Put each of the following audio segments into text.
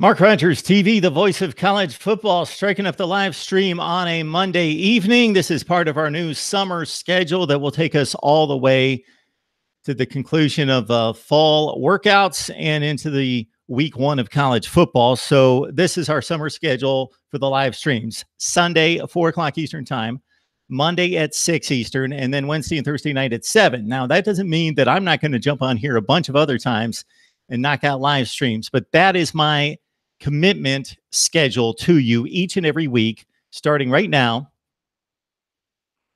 Mark Rogers TV, the voice of college football, striking up the live stream on a Monday evening. This is part of our new summer schedule that will take us all the way to the conclusion of fall workouts and into the week one of college football. So this is our summer schedule for the live streams. Sunday, 4 o'clock Eastern time, Monday at 6 Eastern, and then Wednesday and Thursday night at 7. Now, that doesn't mean that I'm not going to jump on here a bunch of other times and knock out live streams, but that is my commitment schedule to you each and every week, starting right now.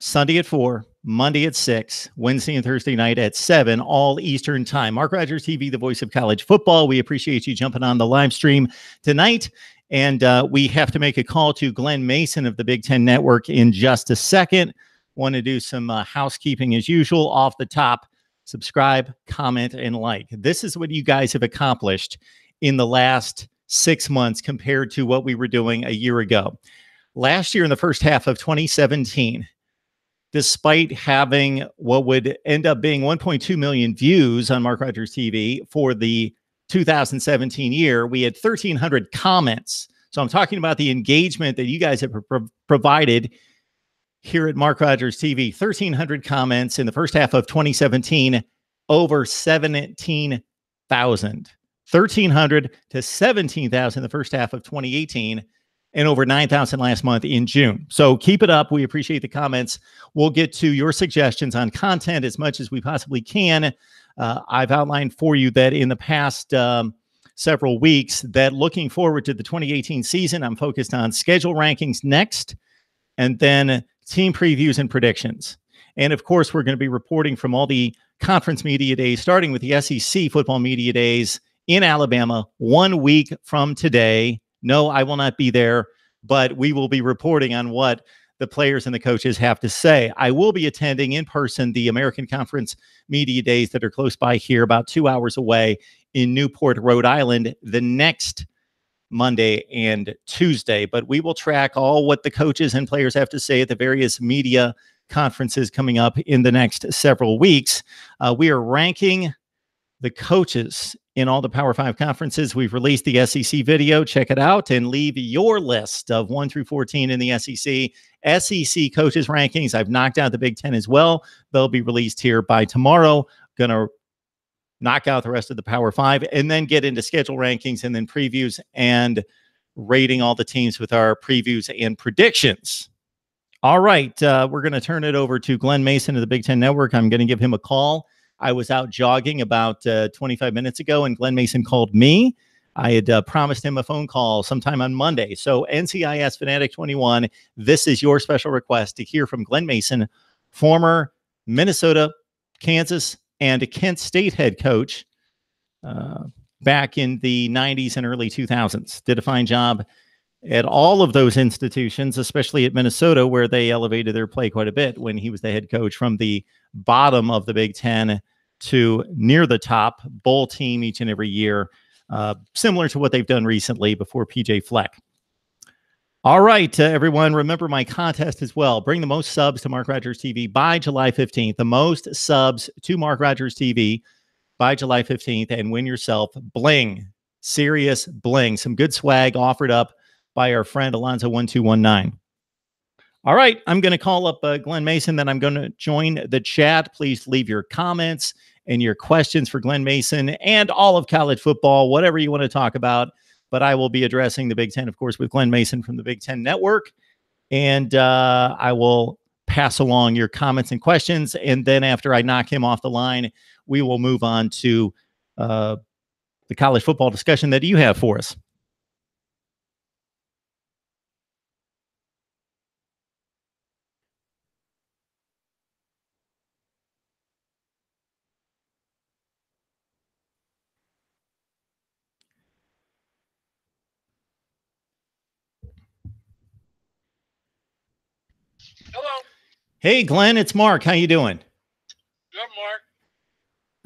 Sunday at 4, Monday at 6, Wednesday and Thursday night at 7, all Eastern time. Mark Rogers TV, the voice of college football. We appreciate you jumping on the live stream tonight. And we have to make a call to Glen Mason of the Big Ten Network in just a second. Want to do some housekeeping as usual. Off the top, subscribe, comment, and like. This is what you guys have accomplished in the last 6 months compared to what we were doing a year ago. Last year in the first half of 2017, despite having what would end up being 1.2 million views on Mark Rogers TV for the 2017 year, we had 1,300 comments. So I'm talking about the engagement that you guys have provided here at Mark Rogers TV. 1,300 comments in the first half of 2017, over 17,000. 1,300 to 17,000 the first half of 2018, and over 9,000 last month in June. So keep it up. We appreciate the comments. We'll get to your suggestions on content as much as we possibly can. I've outlined for you that in the past several weeks that looking forward to the 2018 season, I'm focused on schedule rankings next, and then team previews and predictions. And of course, we're going to be reporting from all the conference media days, starting with the SEC football media days in Alabama 1 week from today. No, I will not be there, but we will be reporting on what the players and the coaches have to say. I will be attending in person the American Conference Media Days that are close by here, about 2 hours away in Newport, Rhode Island, the next Monday and Tuesday. But we will track all what the coaches and players have to say at the various media conferences coming up in the next several weeks. We are ranking the coaches in all the Power 5 conferences. We've released the SEC video. Check it out and leave your list of 1 through 14 in the SEC. SEC coaches rankings. I've knocked out the Big Ten as well. They'll be released here by tomorrow. Going to knock out the rest of the Power 5 and then get into schedule rankings and then previews and rating all the teams with our previews and predictions. All right. We're going to turn it over to Glen Mason of the Big Ten Network. I'm going to give him a call. I was out jogging about 25 minutes ago, and Glen Mason called me. I had promised him a phone call sometime on Monday. So NCIS Fanatic 21, this is your special request to hear from Glen Mason, former Minnesota, Kansas, and Kent State head coach back in the 90s and early 2000s. Did a fine job at all of those institutions, especially at Minnesota, where they elevated their play quite a bit when he was the head coach, from the bottom of the Big Ten to near the top, bowl team each and every year, similar to what they've done recently before PJ Fleck. All right, everyone, remember my contest as well. Bring the most subs to Mark Rogers TV by July 15th. The most subs to Mark Rogers TV by July 15th, and win yourself bling, serious bling. Some good swag offered up by our friend Alonzo1219. All right, I'm going to call up Glen Mason, then I'm going to join the chat. Please leave your comments and your questions for Glen Mason and all of college football, whatever you want to talk about. But I will be addressing the Big Ten, of course, with Glen Mason from the Big Ten Network. And I will pass along your comments and questions. And then after I knock him off the line, we will move on to the college football discussion that you have for us. Hello. Hey, Glen, it's Mark. How you doing? Good, Mark.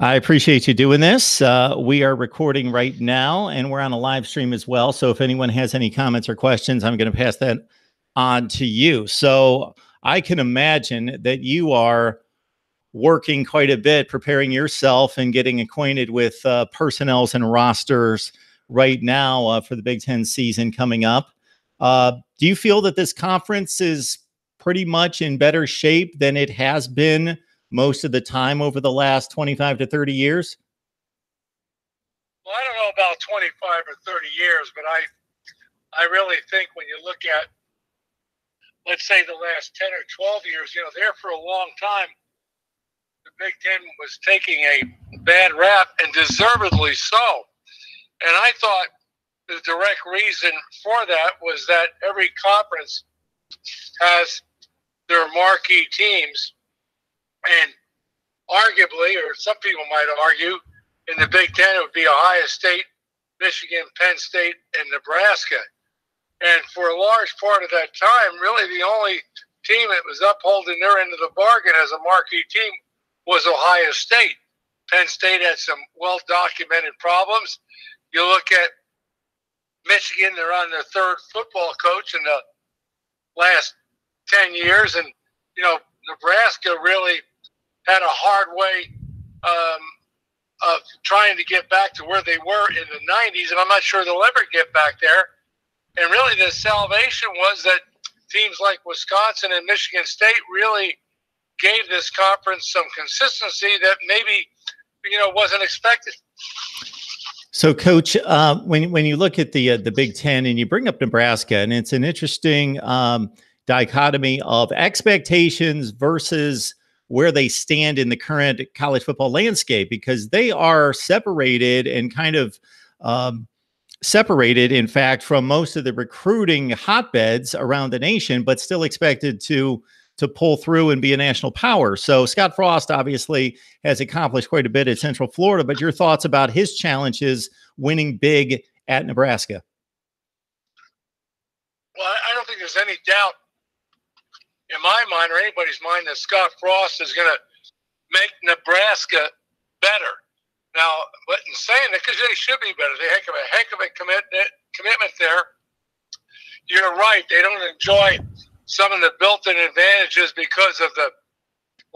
I appreciate you doing this. We are recording right now, and we're on a live stream as well. So if anyone has any comments or questions, I'm going to pass that on to you. So I can imagine that you are working quite a bit, preparing yourself and getting acquainted with personnels and rosters right now for the Big Ten season coming up. Do you feel that this conference is pretty much in better shape than it has been most of the time over the last 25 to 30 years? Well, I don't know about 25 or 30 years, but I really think when you look at, let's say, the last 10 or 12 years, there for a long time, the Big Ten was taking a bad rap, and deservedly so. And I thought the direct reason for that was that every conference has their marquee teams, and arguably, or some people might argue, in the Big Ten it would be Ohio State, Michigan, Penn State, and Nebraska. And for a large part of that time, really the only team that was upholding their end of the bargain as a marquee team was Ohio State. Penn State had some well-documented problems. You look at Michigan, they're on their third football coach in the last 10 years. And, Nebraska really had a hard way of trying to get back to where they were in the 90s. And I'm not sure they'll ever get back there. And really the salvation was that teams like Wisconsin and Michigan State really gave this conference some consistency that maybe, wasn't expected. So, Coach, when you look at the Big Ten and you bring up Nebraska, and it's an interesting dichotomy of expectations versus where they stand in the current college football landscape, because they are separated and kind of separated, in fact, from most of the recruiting hotbeds around the nation, but still expected to pull through and be a national power. So Scott Frost obviously has accomplished quite a bit at Central Florida, but your thoughts about his challenges winning big at Nebraska? Well, I don't think there's any doubt in my mind or anybody's mind that Scott Frost is going to make Nebraska better. Now, but in saying that, because they should be better, they have a heck of a commitment there. You're right. They don't enjoy some of the built-in advantages because of the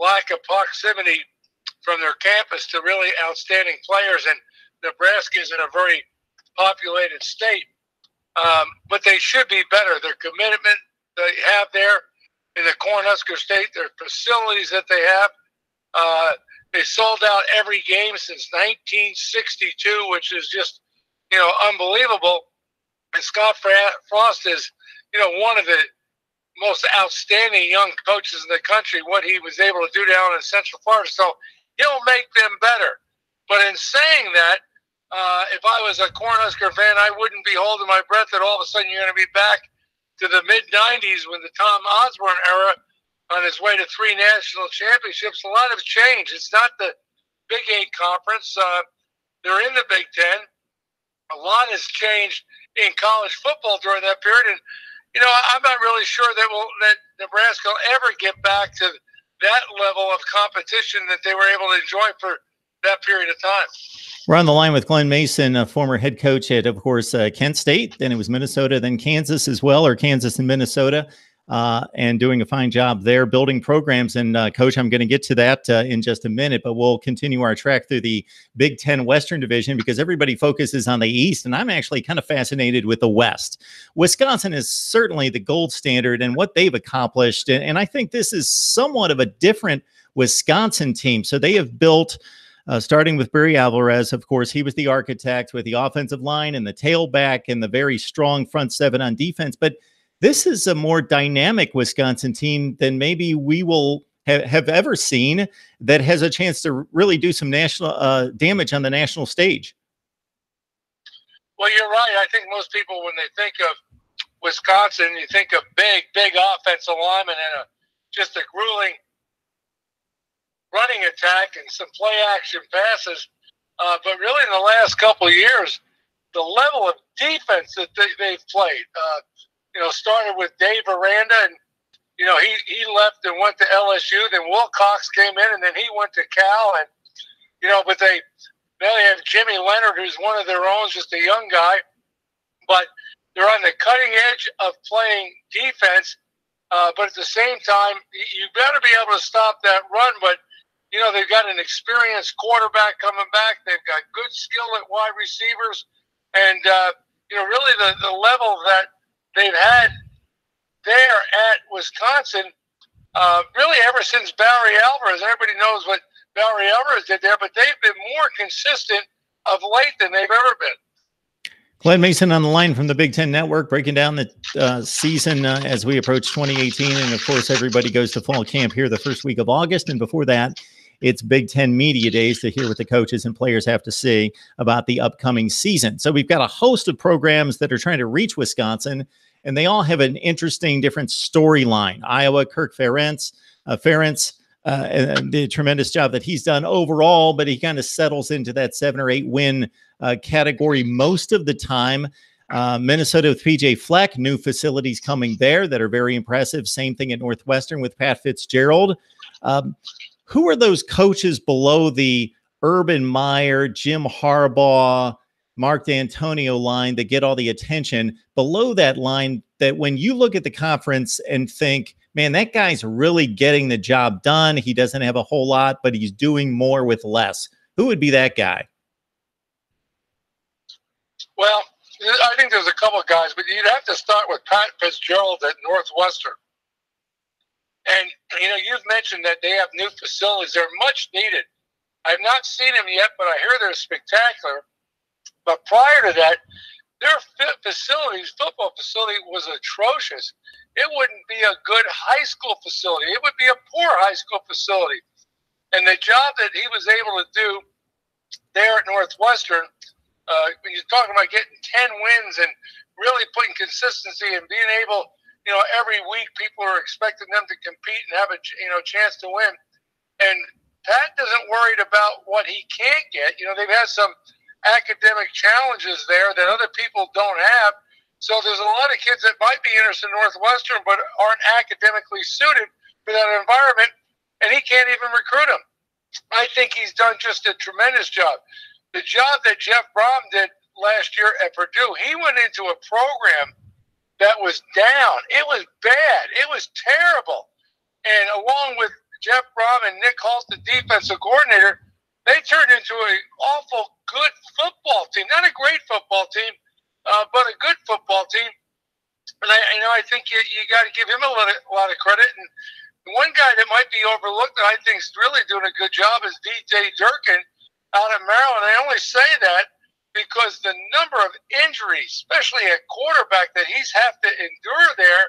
lack of proximity from their campus to really outstanding players. And Nebraska is in a very populated state. But they should be better. Their commitment they have there in the Cornhusker State, their facilities that they have, they sold out every game since 1962, which is just, unbelievable. And Scott Frost is, one of the most outstanding young coaches in the country, what he was able to do down in Central Florida. So he'll make them better. But in saying that, if I was a Cornhusker fan, I wouldn't be holding my breath that all of a sudden you're going to be back to the mid-'90s when the Tom Osborne era on his way to 3 national championships. A lot has changed. It's not the Big 8 conference. They're in the Big Ten. A lot has changed in college football during that period. And, I'm not really sure that Nebraska will ever get back to that level of competition that they were able to enjoy for that period of time. We're on the line with Glen Mason, a former head coach at, of course, Kent State. Then it was Minnesota, then Kansas as well, or Kansas and Minnesota, and doing a fine job there building programs. And, Coach, I'm going to get to that in just a minute, but we'll continue our track through the Big Ten Western Division because everybody focuses on the East, and I'm actually kind of fascinated with the West. Wisconsin is certainly the gold standard and what they've accomplished, and I think this is somewhat of a different Wisconsin team. So they have built starting with Barry Alvarez, of course, he was the architect with the offensive line and the tailback and the very strong front seven on defense. But this is a more dynamic Wisconsin team than maybe we will have ever seen that has a chance to really do some national damage on the national stage. Well, you're right. I think most people, when they think of Wisconsin, you think of big offensive linemen and just a grueling running attack and some play action passes. But really in the last couple of years, the level of defense that they've played, started with Dave Aranda, and, he left and went to LSU. Then Wilcox came in, and then he went to Cal. And, but now they have Jimmy Leonard, who's one of their own, just a young guy. But they're on the cutting edge of playing defense. But at the same time, you better be able to stop that run. But they've got an experienced quarterback coming back. They've got good skill at wide receivers. And, really the level that they've had there at Wisconsin, really ever since Barry Alvarez. Everybody knows what Barry Alvarez did there, but they've been more consistent of late than they've ever been. Glen Mason on the line from the Big Ten Network, breaking down the season as we approach 2018. And, of course, everybody goes to fall camp here the first week of August. And before that, it's Big Ten Media Days to hear what the coaches and players have to say about the upcoming season. So we've got a host of programs that are trying to reach Wisconsin, and they all have an interesting, different storyline. Iowa, Kirk Ferentz, and the tremendous job that he's done overall, but he kind of settles into that 7 or 8 win category most of the time. Minnesota with PJ Fleck, new facilities coming there that are very impressive. Same thing at Northwestern with Pat Fitzgerald. Who are those coaches below the Urban Meyer, Jim Harbaugh, Mark D'Antonio line that get all the attention below that line, that when you look at the conference and think, man, that guy's really getting the job done. He doesn't have a whole lot, but he's doing more with less. Who would be that guy? Well, I think there's a couple of guys, but you'd have to start with Pat Fitzgerald at Northwestern. And, you've mentioned that they have new facilities. They're much needed. I've not seen them yet, but I hear they're spectacular. But prior to that, their football facility was atrocious. It wouldn't be a good high school facility. It would be a poor high school facility. And the job that he was able to do there at Northwestern, when you're talking about getting 10 wins and really putting consistency and being able, every week people are expecting them to compete and have a chance to win. And Pat isn't worried about what he can't get. They've had some academic challenges there that other people don't have. So there's a lot of kids that might be interested in Northwestern but aren't academically suited for that environment, and he can't even recruit them. I think he's done just a tremendous job. The job that Jeff Brom did last year at Purdue, he went into a program that was down. It was bad. It was terrible. And along with Jeff Brom and Nick Holt, the defensive coordinator, they turned into an awful good football team. Not a great football team, but a good football team. And I think you got to give him a lot of credit. And one guy that might be overlooked that I think is really doing a good job is DJ Durkin out of Maryland. I only say that because the number of injuries, especially at quarterback, that he's have to endure there,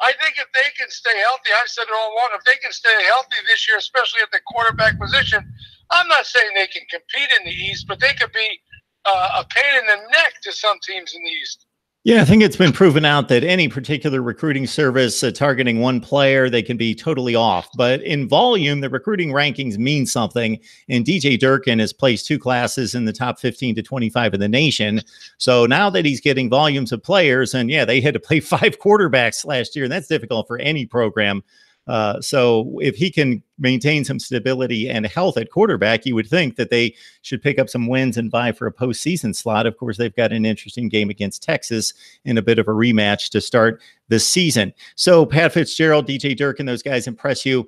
I think if they can stay healthy, I've said it all along, if they can stay healthy this year, especially at the quarterback position, I'm not saying they can compete in the East, but they could be a pain in the neck to some teams in the East. Yeah, I think it's been proven out that any particular recruiting service targeting one player, they can be totally off. But in volume, the recruiting rankings mean something. And DJ Durkin has placed 2 classes in the top 15 to 25 of the nation. So now that he's getting volumes of players, and yeah, they had to play 5 quarterbacks last year, and that's difficult for any program. So if he can maintain some stability and health at quarterback, you would think that they should pick up some wins and vie for a postseason slot. Of course, they've got an interesting game against Texas in a bit of a rematch to start the season. So Pat Fitzgerald, DJ Durkin, those guys impress you.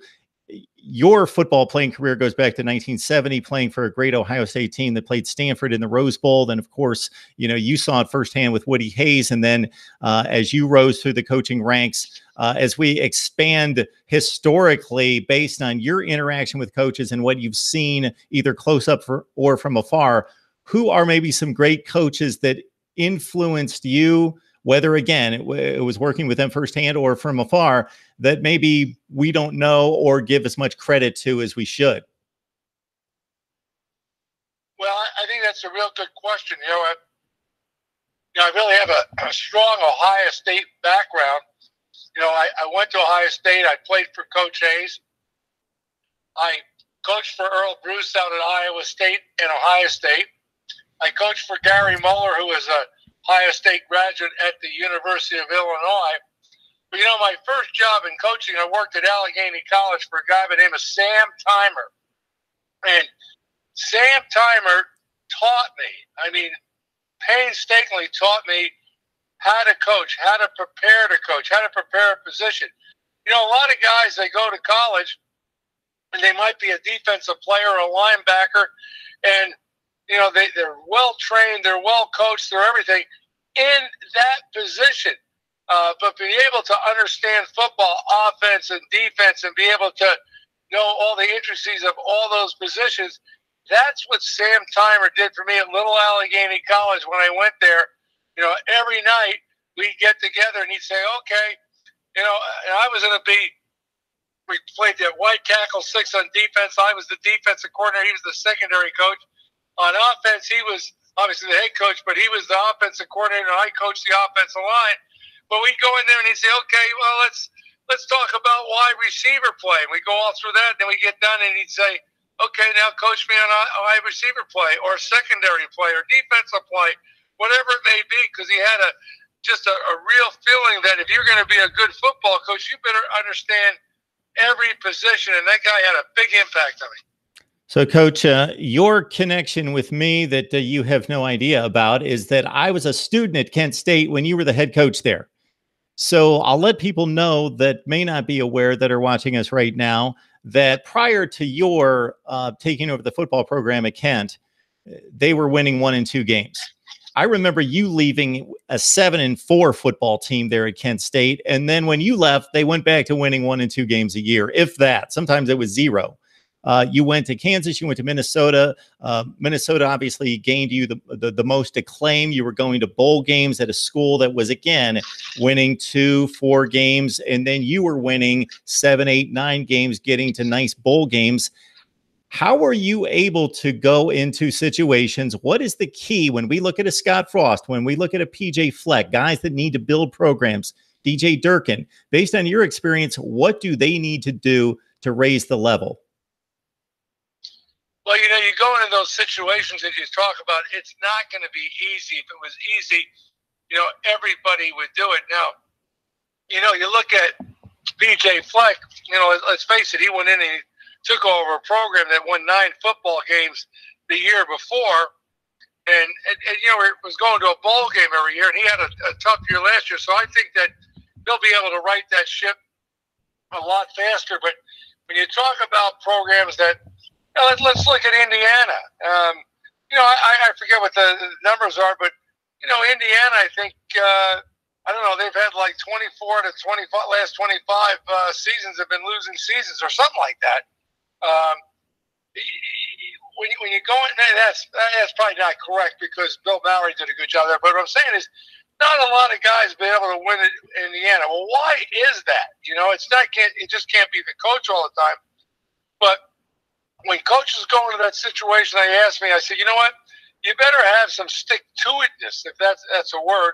Your football playing career goes back to 1970, playing for a great Ohio State team that played Stanford in the Rose Bowl. Then, of course, you saw it firsthand with Woody Hayes. And then as you rose through the coaching ranks, as we expand historically based on your interaction with coaches and what you've seen either close up or from afar, who are maybe some great coaches that influenced you, whether, again, it was working with them firsthand or from afar, that maybe we don't know or give as much credit to as we should? Well, I think that's a real good question. I really have a strong Ohio State background. I went to Ohio State. I played for Coach Hayes. I coached for Earl Bruce out at Iowa State and Ohio State. I coached for Gary Muller, who was a Ohio State graduate at the University of Illinois. But, my first job in coaching, I worked at Allegheny College for a guy by the name of Sam Timer. And Sam Timer taught me, painstakingly taught me how to coach, how to prepare to coach, how to prepare a position. A lot of guys, they go to college and they might be a defensive player or a linebacker, and they're well trained, they're well coached, they're everything in that position. But being able to understand football, offense and defense, and be able to know all the intricacies of all those positions, that's what Sam Timer did for me at Little Allegheny College when I went there. Every night we'd get together and he'd say, okay, I was going to be, we played that white tackle 6 on defense. I was the defensive coordinator. He was the secondary coach. On offense, he was obviously the head coach, but he was the offensive coordinator, and I coached the offensive line. But we'd go in there and he'd say, okay, well, let's talk about wide receiver play. And we go all through that. Then we get done and he'd say, okay, now coach me on wide receiver play or secondary play or defensive play, whatever it may be, because he had just a real feeling that if you're going to be a good football coach, you better understand every position. And that guy had a big impact on me. So, Coach, your connection with me that you have no idea about is that I was a student at Kent State when you were the head coach there. So I'll let people know that may not be aware that are watching us right now that prior to your taking over the football program at Kent, they were winning 1 and 2 games. I remember you leaving a 7-4 football team there at Kent State. And then when you left, they went back to winning 1 and 2 games a year, if that. Sometimes it was 0. You went to Kansas, you went to Minnesota. Minnesota obviously gained you the most acclaim. You were going to bowl games at a school that was, again, winning 2-4 games. And then you were winning 7, 8, 9 games, getting to nice bowl games. How are you able to go into situations? What is the key when we look at a Scott Frost, when we look at a PJ Fleck, guys that need to build programs, DJ Durkin, based on your experience, what do they need to do to raise the level? Well, you go into those situations that you talk about, it's not going to be easy. If it was easy, everybody would do it. Now, you look at PJ Fleck, let's face it, he went in and he took over a program that won 9 football games the year before. And was going to a bowl game every year, and he had a tough year last year. So I think that they'll be able to right that ship a lot faster. But when you talk about programs that, let's look at Indiana. I forget what the numbers are, but Indiana, I think I don't know. They've had like 24 to 25 last 25 seasons have been losing seasons or something like that. When you go in, that's probably not correct because Bill Mallory did a good job there. But what I'm saying is, not a lot of guys have been able to win at Indiana. Well, why is that? It just can't be the coach all the time. But when coaches go into that situation, they ask me, I said, you know what? You better have some stick-to-itness, if that's a word.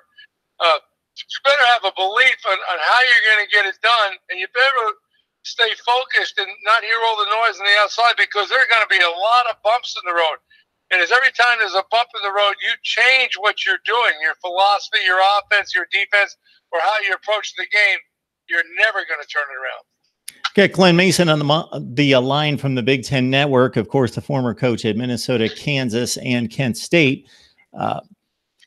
You better have a belief on how you're going to get it done, and you better stay focused and not hear all the noise on the outside because there are going to be a lot of bumps in the road. And every time there's a bump in the road, you change what you're doing, your philosophy, your offense, your defense, or how you approach the game. You're never going to turn it around. Got Glen Mason on the line from the Big Ten Network, of course, the former coach at Minnesota, Kansas, and Kent State.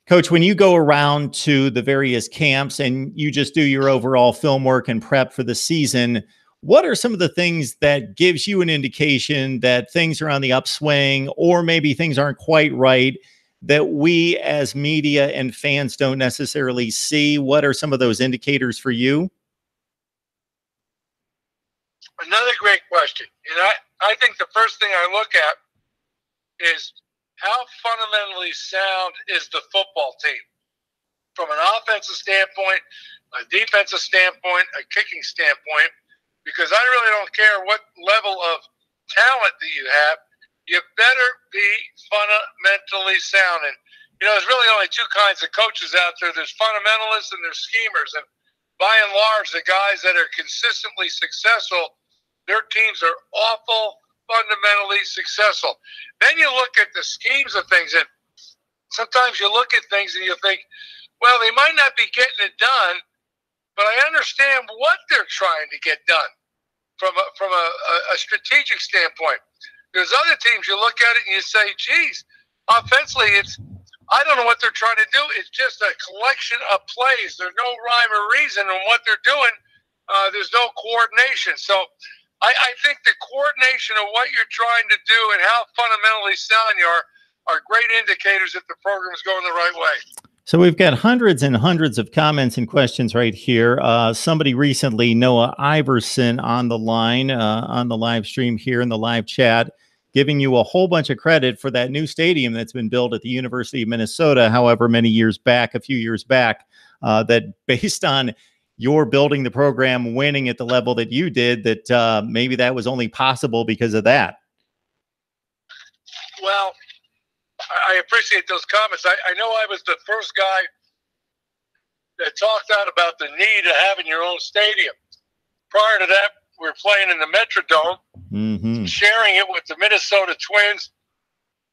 Coach, when you go around to the various camps and you just do your overall film work and prep for the season, what are some of the things that gives you an indication that things are on the upswing or maybe things aren't quite right that we as media and fans don't necessarily see? What are some of those indicators for you? Another great question. And I think the first thing I look at is how fundamentally sound is the football team from an offensive standpoint, a defensive standpoint, a kicking standpoint, because I really don't care what level of talent that you have. You better be fundamentally sound. And, there's really only 2 kinds of coaches out there. There's fundamentalists and there's schemers. And by and large, the guys that are consistently successful, their teams are awful, fundamentally successful. Then you look at the schemes of things, and sometimes you look at things and you think, well, they might not be getting it done, but I understand what they're trying to get done from a strategic standpoint. There's other teams you look at it and you say, geez, offensively, I don't know what they're trying to do. It's just a collection of plays. There's no rhyme or reason in what they're doing. There's no coordination. So I think the coordination of what you're trying to do and how fundamentally sound you are are great indicators that the program is going the right way. So we've got hundreds and hundreds of comments and questions right here. Somebody recently, Noah Iverson, on the line, on the live stream here in the live chat, giving you a whole bunch of credit for that new stadium that's been built at the University of Minnesota, however many years back, a few years back, that based on your building the program, winning at the level that you did, that maybe that was only possible because of that. Well, I appreciate those comments. I know I was the first guy that talked out about the need of having your own stadium. Prior to that, we were playing in the Metrodome, sharing it with the Minnesota Twins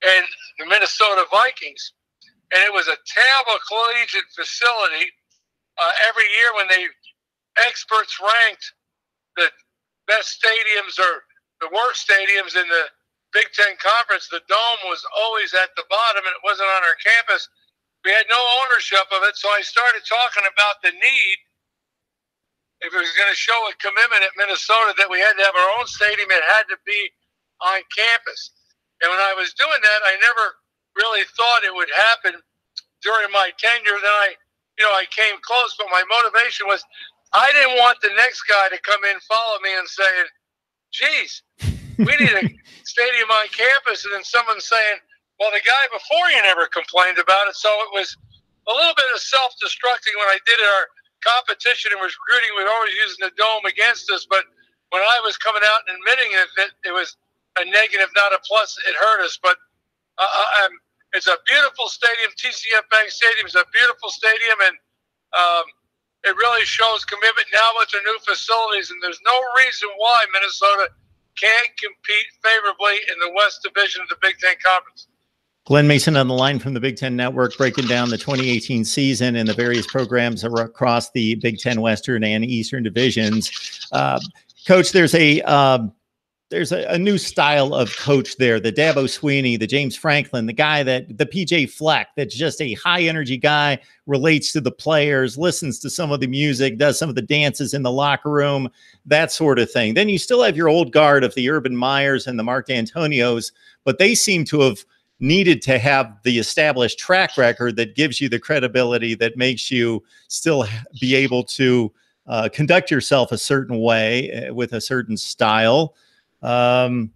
and the Minnesota Vikings. And it was a terrible collegiate facility. Every year when experts ranked the best stadiums or the worst stadiums in the Big Ten Conference, the Dome was always at the bottom, and it wasn't on our campus. We had no ownership of it, so I started talking about the need, if it was going to show a commitment at Minnesota that we had to have our own stadium, it had to be on campus. And when I was doing that, I never really thought it would happen during my tenure. Then I came close, but my motivation was I didn't want the next guy to come in, follow me, and say, geez, we need a stadium on campus, and then someone saying, well, the guy before you never complained about it. So it was a little bit of self-destructing when I did our competition and recruiting. We were always using the Dome against us, but when I was coming out and admitting it was a negative, not a plus. It hurt us, but it's a beautiful stadium. TCF Bank Stadium is a beautiful stadium, and it really shows commitment now with their new facilities, and there's no reason why Minnesota can't compete favorably in the West Division of the Big Ten Conference. Glen Mason on the line from the Big Ten Network, breaking down the 2018 season and the various programs across the Big Ten Western and Eastern divisions. Coach, there's a new style of coach there, the Dabo Swinney, the James Franklin, the guy the PJ Fleck, that's just a high energy guy, relates to the players, listens to some of the music, does some of the dances in the locker room, that sort of thing. Then you still have your old guard of the Urban Meyers and the Mark D'Antonios, but they seem to have needed to have the established track record that gives you the credibility that makes you still be able to conduct yourself a certain way with a certain style. Urban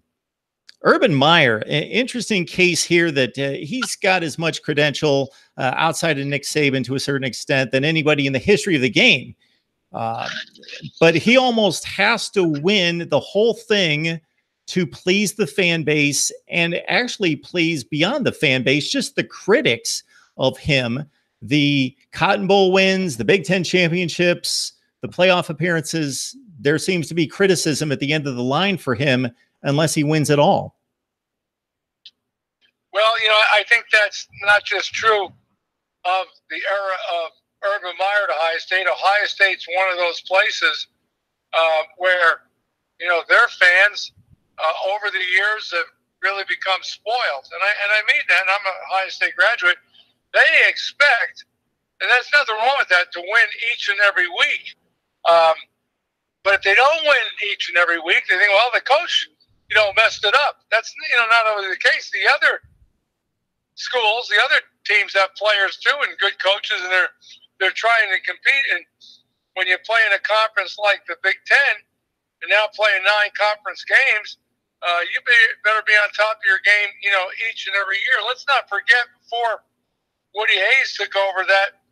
Meyer, interesting case here that he's got as much credential outside of Nick Saban to a certain extent than anybody in the history of the game. But he almost has to win the whole thing to please the fan base, and actually please beyond the fan base, just the critics of him. The Cotton Bowl wins, the Big Ten championships, the playoff appearances, there seems to be criticism at the end of the line for him unless he wins it all. Well, I think that's not just true of the era of Urban Meyer to Ohio State. Ohio State's one of those places where, their fans over the years have really become spoiled. And I mean that, and I'm a Ohio State graduate. They expect, and there's nothing wrong with that, to win each and every week. But if they don't win each and every week, they think, well, the coach, messed it up. That's, not always the case. The other schools, the other teams have players too and good coaches, and they're trying to compete. And when you play in a conference like the Big Ten and now playing 9 conference games, you better be on top of your game, each and every year. Let's not forget, before Woody Hayes took over that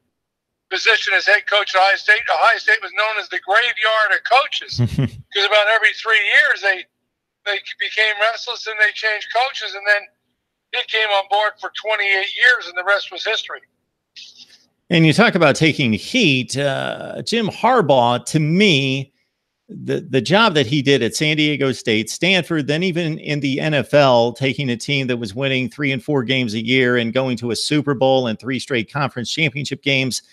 position as head coach at Ohio State was known as the graveyard of coaches because about every 3 years they became restless and they changed coaches, and then he came on board for 28 years, and the rest was history. And you talk about taking heat. Jim Harbaugh, to me, the job that he did at San Diego State, Stanford, then even in the NFL, taking a team that was winning 3 and 4 games a year and going to a Super Bowl and 3 straight conference championship games,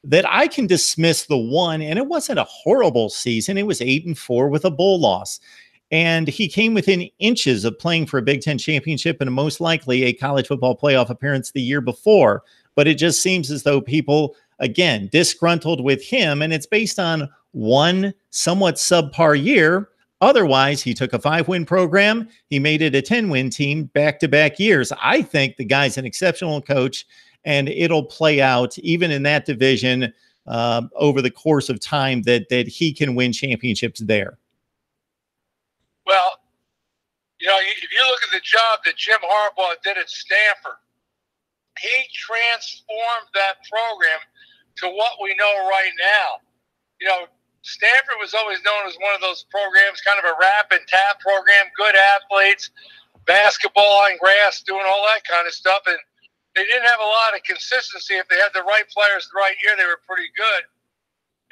that I can dismiss the one, and it wasn't a horrible season. It was 8-4 with a bowl loss. And he came within inches of playing for a Big Ten championship and most likely a college football playoff appearance the year before. But it just seems as though people, again, disgruntled with him, and it's based on one somewhat subpar year Otherwise, he took a 5-win program. He made it a 10-win team back-to-back years. I think the guy's an exceptional coach, and it'll play out even in that division over the course of time that he can win championships there. Well, you know, if you look at the job that Jim Harbaugh did at Stanford, he transformed that program to what we know right now. You know, Stanford was always known as one of those programs, kind of a rap and tap program, good athletes, basketball on grass, doing all that kind of stuff. And they didn't have a lot of consistency. If they had the right players the right year, they were pretty good.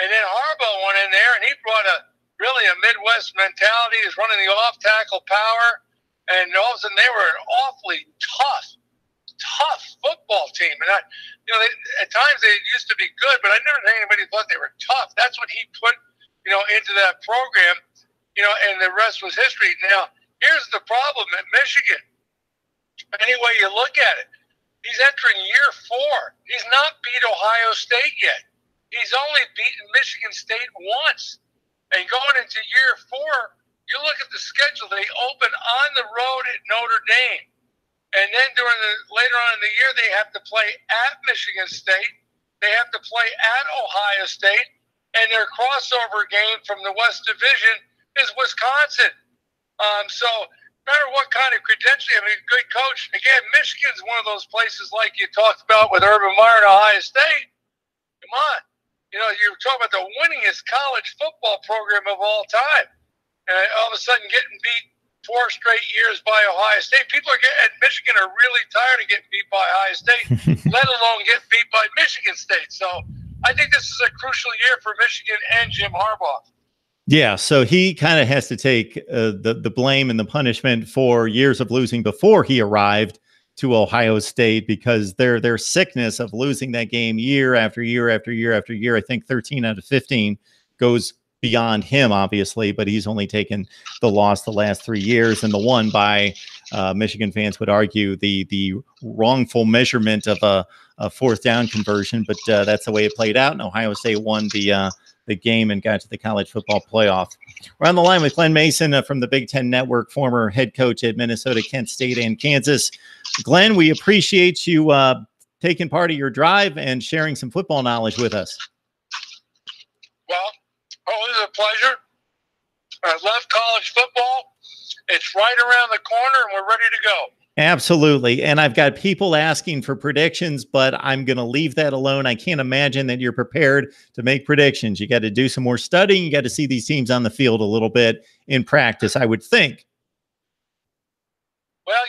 And then Harbaugh went in there, and he brought really a Midwest mentality. He was running the off-tackle power, and all of a sudden they were an awfully tough football team. And at times they used to be good, but I never think anybody thought they were tough. That's what he put, into that program, and the rest was history. Now, here's the problem at Michigan. Any way you look at it, he's entering year 4. He's not beat Ohio State yet. He's only beaten Michigan State once. And going into year 4, you look at the schedule, they open on the road at Notre Dame. And then later on in the year, they have to play at Michigan State. They have to play at Ohio State. And their crossover game from the West Division is Wisconsin. So no matter what kind of credential, I mean, good coach. Again, Michigan's one of those places like you talked about with Urban Meyer and Ohio State. Come on. You're talking about the winningest college football program of all time. And all of a sudden getting beat 4 straight years by Ohio State. People at Michigan are really tired of getting beat by Ohio State, let alone get beat by Michigan State. So I think this is a crucial year for Michigan and Jim Harbaugh. Yeah, so he kind of has to take the blame and the punishment for years of losing before he arrived to Ohio State, because their sickness of losing that game year after year after year after year, I think 13 out of 15 goes beyond him, obviously, but he's only taken the loss the last 3 years, and the one by Michigan fans would argue the wrongful measurement of a 4th down conversion, but that's the way it played out, and Ohio State won the game and got to the college football playoff. We're on the line with Glen Mason from the Big Ten Network, former head coach at Minnesota, Kent State, and Kansas. Glen, we appreciate you taking part of your drive and sharing some football knowledge with us. Well, it was a pleasure. I love college football. It's right around the corner, and we're ready to go. Absolutely. And I've got people asking for predictions, but I'm going to leave that alone. I can't imagine that you're prepared to make predictions. You got to do some more studying. You got to see these teams on the field a little bit in practice, I would think. Well,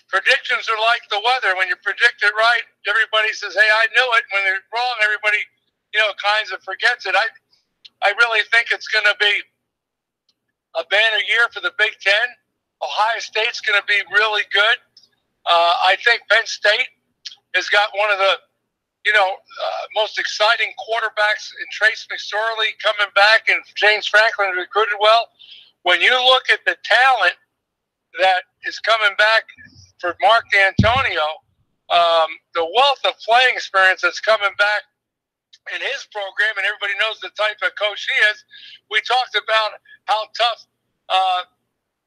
predictions are like the weather. When you predict it right, everybody says, hey, I knew it. When they're wrong, everybody, kinds of forgets it. I really think it's going to be a banner year for the Big Ten. Ohio State's going to be really good. I think Penn State has got one of the, most exciting quarterbacks in Trace McSorley coming back, and James Franklin recruited well. When you look at the talent that is coming back for Mark D'Antonio, the wealth of playing experience that's coming back in his program, and everybody knows the type of coach he is. We talked about how tough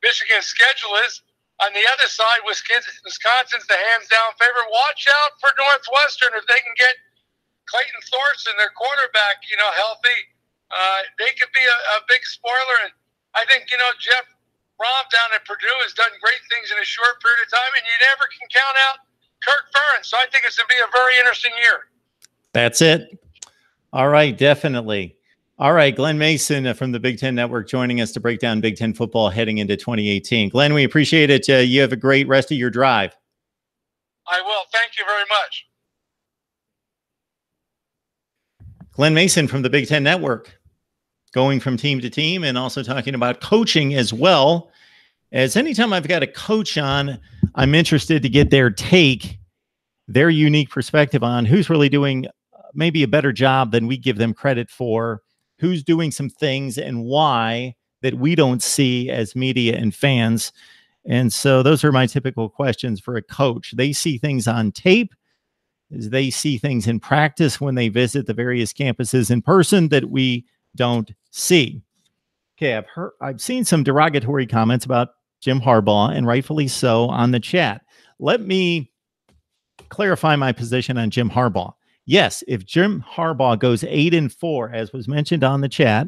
Michigan's schedule is. On the other side, Wisconsin's the hands-down favorite. Watch out for Northwestern. If they can get Clayton Thorson, their quarterback, healthy, they could be a big spoiler. And I think, Jeff Brom down at Purdue has done great things in a short period of time, and you never can count out Kirk Ferentz. So I think it's going to be a very interesting year. That's it. All right, definitely. All right, Glen Mason from the Big Ten Network joining us to break down Big Ten football heading into 2018. Glen, we appreciate it. You have a great rest of your drive. I will. Thank you very much. Glen Mason from the Big Ten Network, going from team to team and also talking about coaching as well. As anytime I've got a coach on, I'm interested to get their take, their unique perspective on who's really doing maybe a better job than we give them credit for, who's doing some things and why that we don't see as media and fans. And so those are my typical questions for a coach. They see things on tape. They see things in practice when they visit the various campuses in person that we don't see. Okay, I've seen some derogatory comments about Jim Harbaugh, and rightfully so, on the chat. Let me clarify my position on Jim Harbaugh. Yes, if Jim Harbaugh goes 8-4, as was mentioned on the chat,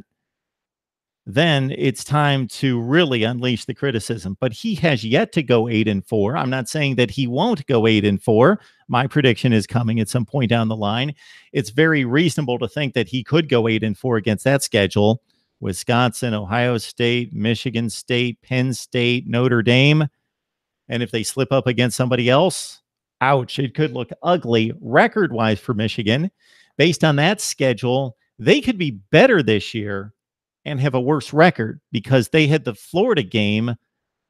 then it's time to really unleash the criticism. But he has yet to go 8-4. I'm not saying that he won't go 8-4. My prediction is coming at some point down the line. It's very reasonable to think that he could go 8-4 against that schedule. Wisconsin, Ohio State, Michigan State, Penn State, Notre Dame. And if they slip up against somebody else, ouch, it could look ugly record-wise for Michigan. Based on that schedule, they could be better this year and have a worse record because they had the Florida game,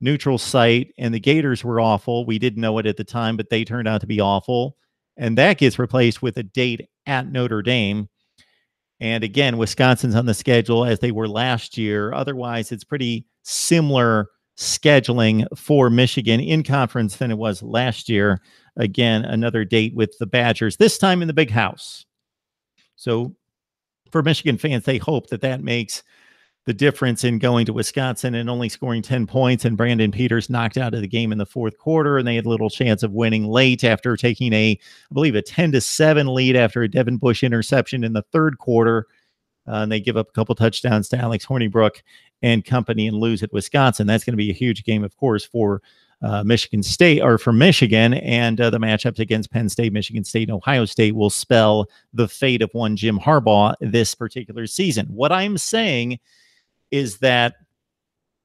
neutral site, and the Gators were awful. We didn't know it at the time, but they turned out to be awful. And that gets replaced with a date at Notre Dame. And again, Wisconsin's on the schedule as they were last year. Otherwise, it's pretty similar scheduling for Michigan in conference than it was last year. Again, another date with the Badgers, this time in the Big House. So for Michigan fans, they hope that that makes the difference in going to Wisconsin and only scoring 10 points, and Brandon Peters knocked out of the game in the fourth quarter, and they had little chance of winning late after taking I believe a 10-7 lead after a Devin Bush interception in the third quarter. And they give up a couple touchdowns to Alex Hornibrook and company and lose at Wisconsin. That's going to be a huge game, of course, for Michigan State, or for Michigan, and the matchups against Penn State, Michigan State, and Ohio State will spell the fate of one Jim Harbaugh this particular season. What I'm saying is that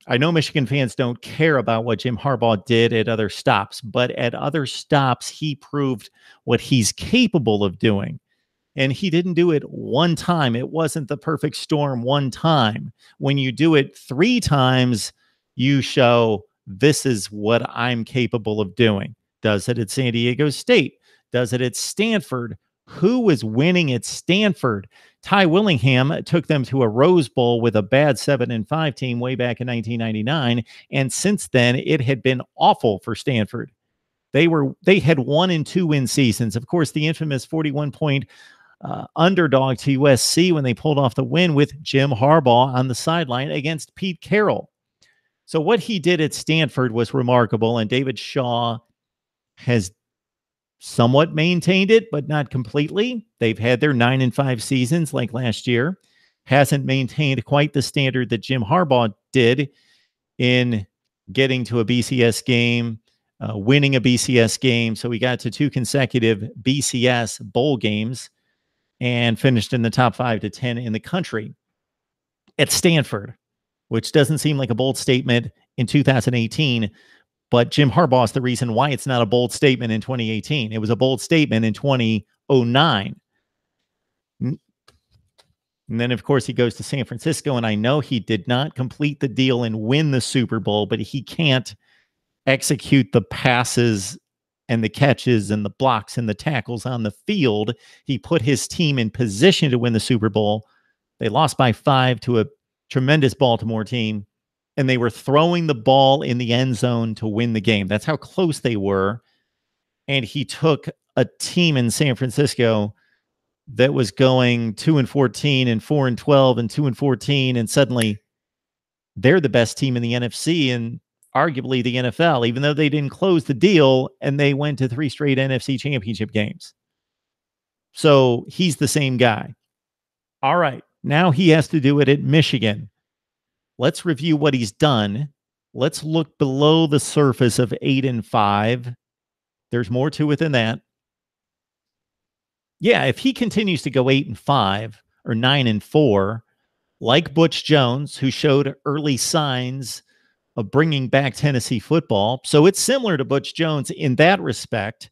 I know Michigan fans don't care about what Jim Harbaugh did at other stops, but at other stops, he proved what he's capable of doing. And he didn't do it one time. It wasn't the perfect storm one time. When you do it 3 times, you show this is what I'm capable of doing. Does it at San Diego State? Does it at Stanford? Who was winning at Stanford? Ty Willingham took them to a Rose Bowl with a bad 7-5 team way back in 1999. And since then, it had been awful for Stanford. They had 1-2 win seasons. Of course, the infamous 41-point underdog to USC when they pulled off the win with Jim Harbaugh on the sideline against Pete Carroll. So what he did at Stanford was remarkable, and David Shaw has somewhat maintained it, but not completely. They've had their 9-5 seasons like last year. Hasn't maintained quite the standard that Jim Harbaugh did in getting to a BCS game, winning a BCS game. So we got to 2 consecutive BCS bowl games and finished in the top 5 to 10 in the country at Stanford, which doesn't seem like a bold statement in 2018. But Jim Harbaugh is the reason why it's not a bold statement in 2018. It was a bold statement in 2009. And then, of course, he goes to San Francisco, and I know he did not complete the deal and win the Super Bowl, but he can't execute the passes and the catches and the blocks and the tackles on the field. He put his team in position to win the Super Bowl. They lost by 5 to a tremendous Baltimore team, and they were throwing the ball in the end zone to win the game. That's how close they were. And he took a team in San Francisco that was going 2-14 and 4-12 and 2-14, and suddenly they're the best team in the NFC and arguably the NFL, even though they didn't close the deal, and they went to 3 straight NFC championship games. So he's the same guy. All right, now he has to do it at Michigan. Let's review what he's done. Let's look below the surface of 8-5. There's more to it than that. Yeah, if he continues to go 8-5 or 9-4, like Butch Jones, who showed early signs of bringing back Tennessee football. So it's similar to Butch Jones in that respect.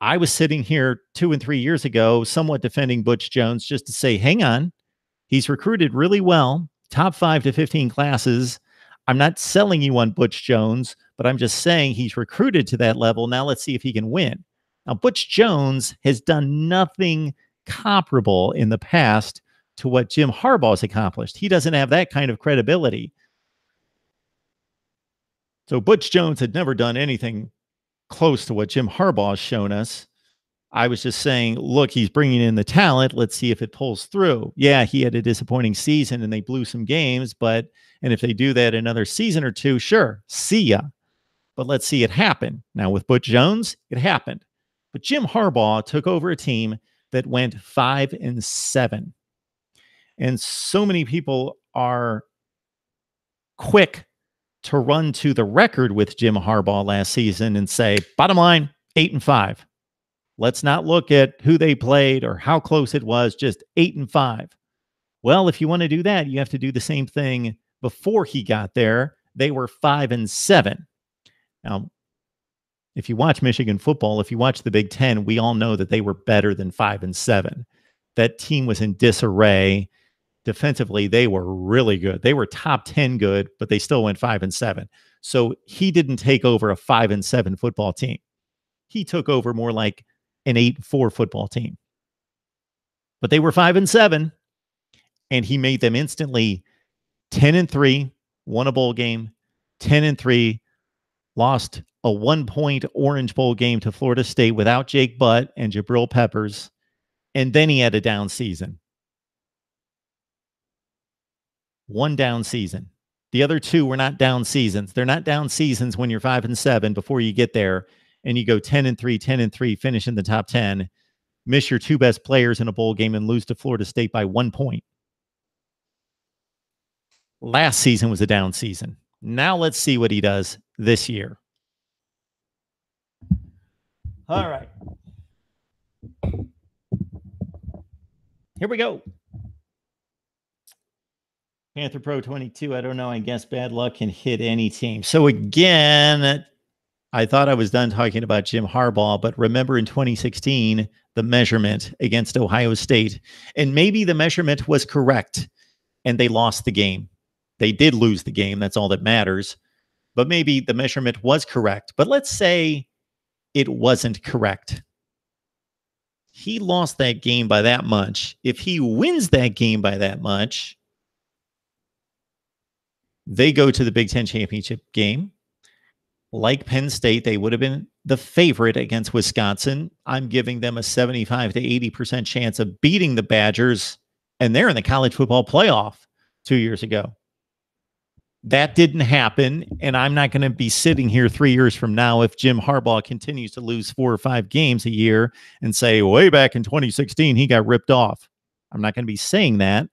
I was sitting here 2 and 3 years ago, somewhat defending Butch Jones, just to say, hang on, he's recruited really well. Top 5 to 15 classes. I'm not selling you on Butch Jones, but I'm just saying he's recruited to that level. Now let's see if he can win. Now, Butch Jones has done nothing comparable in the past to what Jim Harbaugh has accomplished. He doesn't have that kind of credibility. So Butch Jones had never done anything close to what Jim Harbaugh has shown us. I was just saying, look, he's bringing in the talent. Let's see if it pulls through. Yeah, he had a disappointing season and they blew some games, and if they do that another season or two, sure, see ya. But let's see it happen. Now with Butch Jones, it happened. But Jim Harbaugh took over a team that went 5-7. And so many people are quick to run to the record with Jim Harbaugh last season and say, bottom line, 8-5. Let's not look at who they played or how close it was, just 8-5. Well, if you want to do that, you have to do the same thing before he got there. They were 5-7. Now, if you watch Michigan football, if you watch the Big Ten, we all know that they were better than 5-7. That team was in disarray. Defensively, they were really good. They were top 10 good, but they still went 5-7. So he didn't take over a 5-7 football team. He took over more like an 8-4 football team. But they were 5-7, and he made them instantly 10-3, won a bowl game, 10-3, lost a 1-point Orange Bowl game to Florida State without Jake Butt and Jabril Peppers, and then he had a down season. One down season. The other two were not down seasons. They're not down seasons when you're 5-7 before you get there and you go 10-3, 10-3, finish in the top 10, miss your two best players in a bowl game and lose to Florida State by 1 point. Last season was a down season. Now let's see what he does this year. All right. Here we go. Panther Pro 22, I don't know. I guess bad luck can hit any team. So again, I thought I was done talking about Jim Harbaugh, but remember in 2016, the measurement against Ohio State, and maybe the measurement was correct and they lost the game. They did lose the game. That's all that matters. But maybe the measurement was correct. But let's say it wasn't correct. He lost that game by that much. If he wins that game by that much, they go to the Big Ten championship game. Like Penn State, they would have been the favorite against Wisconsin. I'm giving them a 75 to 80% chance of beating the Badgers, and they're in the college football playoff 2 years ago. That didn't happen, and I'm not going to be sitting here 3 years from now if Jim Harbaugh continues to lose 4 or 5 games a year and say, way back in 2016, he got ripped off. I'm not going to be saying that.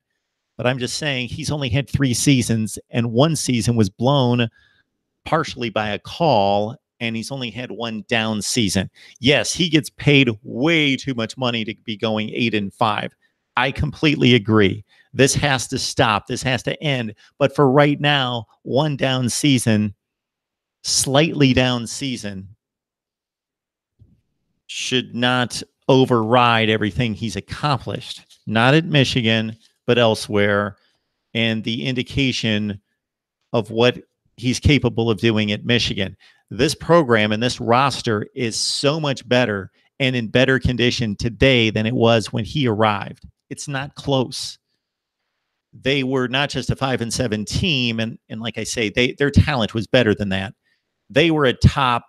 But I'm just saying he's only had 3 seasons, and 1 season was blown partially by a call, and he's only had 1 down season. Yes, he gets paid way too much money to be going 8-5. I completely agree. This has to stop. This has to end. But for right now, 1 down season, slightly down season, should not override everything he's accomplished. Not at Michigan, but elsewhere, and the indication of what he's capable of doing at Michigan. This program and this roster is so much better and in better condition today than it was when he arrived. It's not close. They were not just a 5-7 team, and like I say, their talent was better than that. They were a top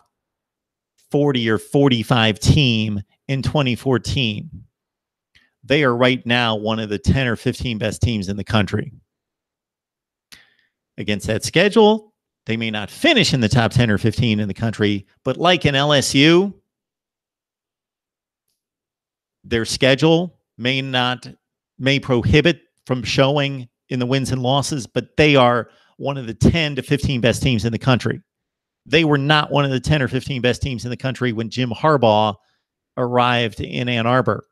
40 or 45 team in 2014. They are right now one of the 10 or 15 best teams in the country. Against that schedule, they may not finish in the top 10 or 15 in the country, but like in LSU, their schedule may prohibit from showing in the wins and losses, but they are one of the 10 to 15 best teams in the country. They were not one of the 10 or 15 best teams in the country when Jim Harbaugh arrived in Ann Arbor.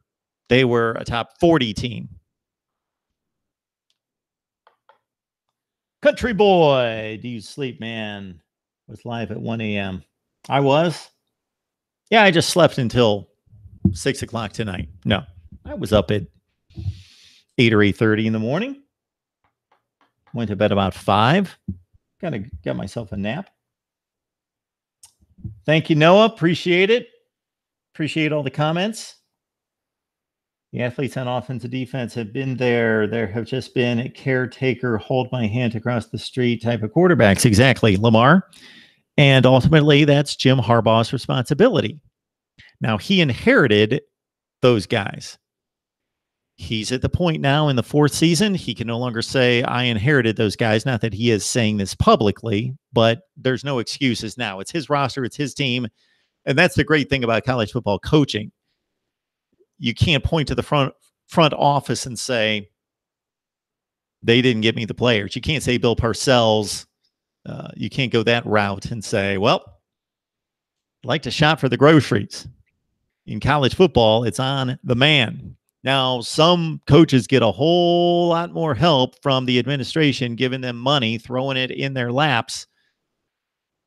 They were a top 40 team. Country Boy, do you sleep, man? Was live at 1 a.m. I was? Yeah, I just slept until 6 o'clock tonight. No, I was up at 8 or 8:30 in the morning. Went to bed about 5. Got myself a nap. Thank you, Noah. Appreciate it. Appreciate all the comments. The athletes on offense and defense have been there. There have just been a caretaker, hold my hand across the street type of quarterbacks. Exactly, Lamar. And ultimately, that's Jim Harbaugh's responsibility. Now, he inherited those guys. He's at the point now in the fourth season, he can no longer say, I inherited those guys. Not that he is saying this publicly, but there's no excuses now. It's his roster, it's his team. And that's the great thing about college football coaching. You can't point to the front office and say, they didn't give me the players. You can't say Bill Parcells. You can't go that route and say, well, I'd like to shop for the groceries. In college football, it's on the man. Now, some coaches get a whole lot more help from the administration, giving them money, throwing it in their laps,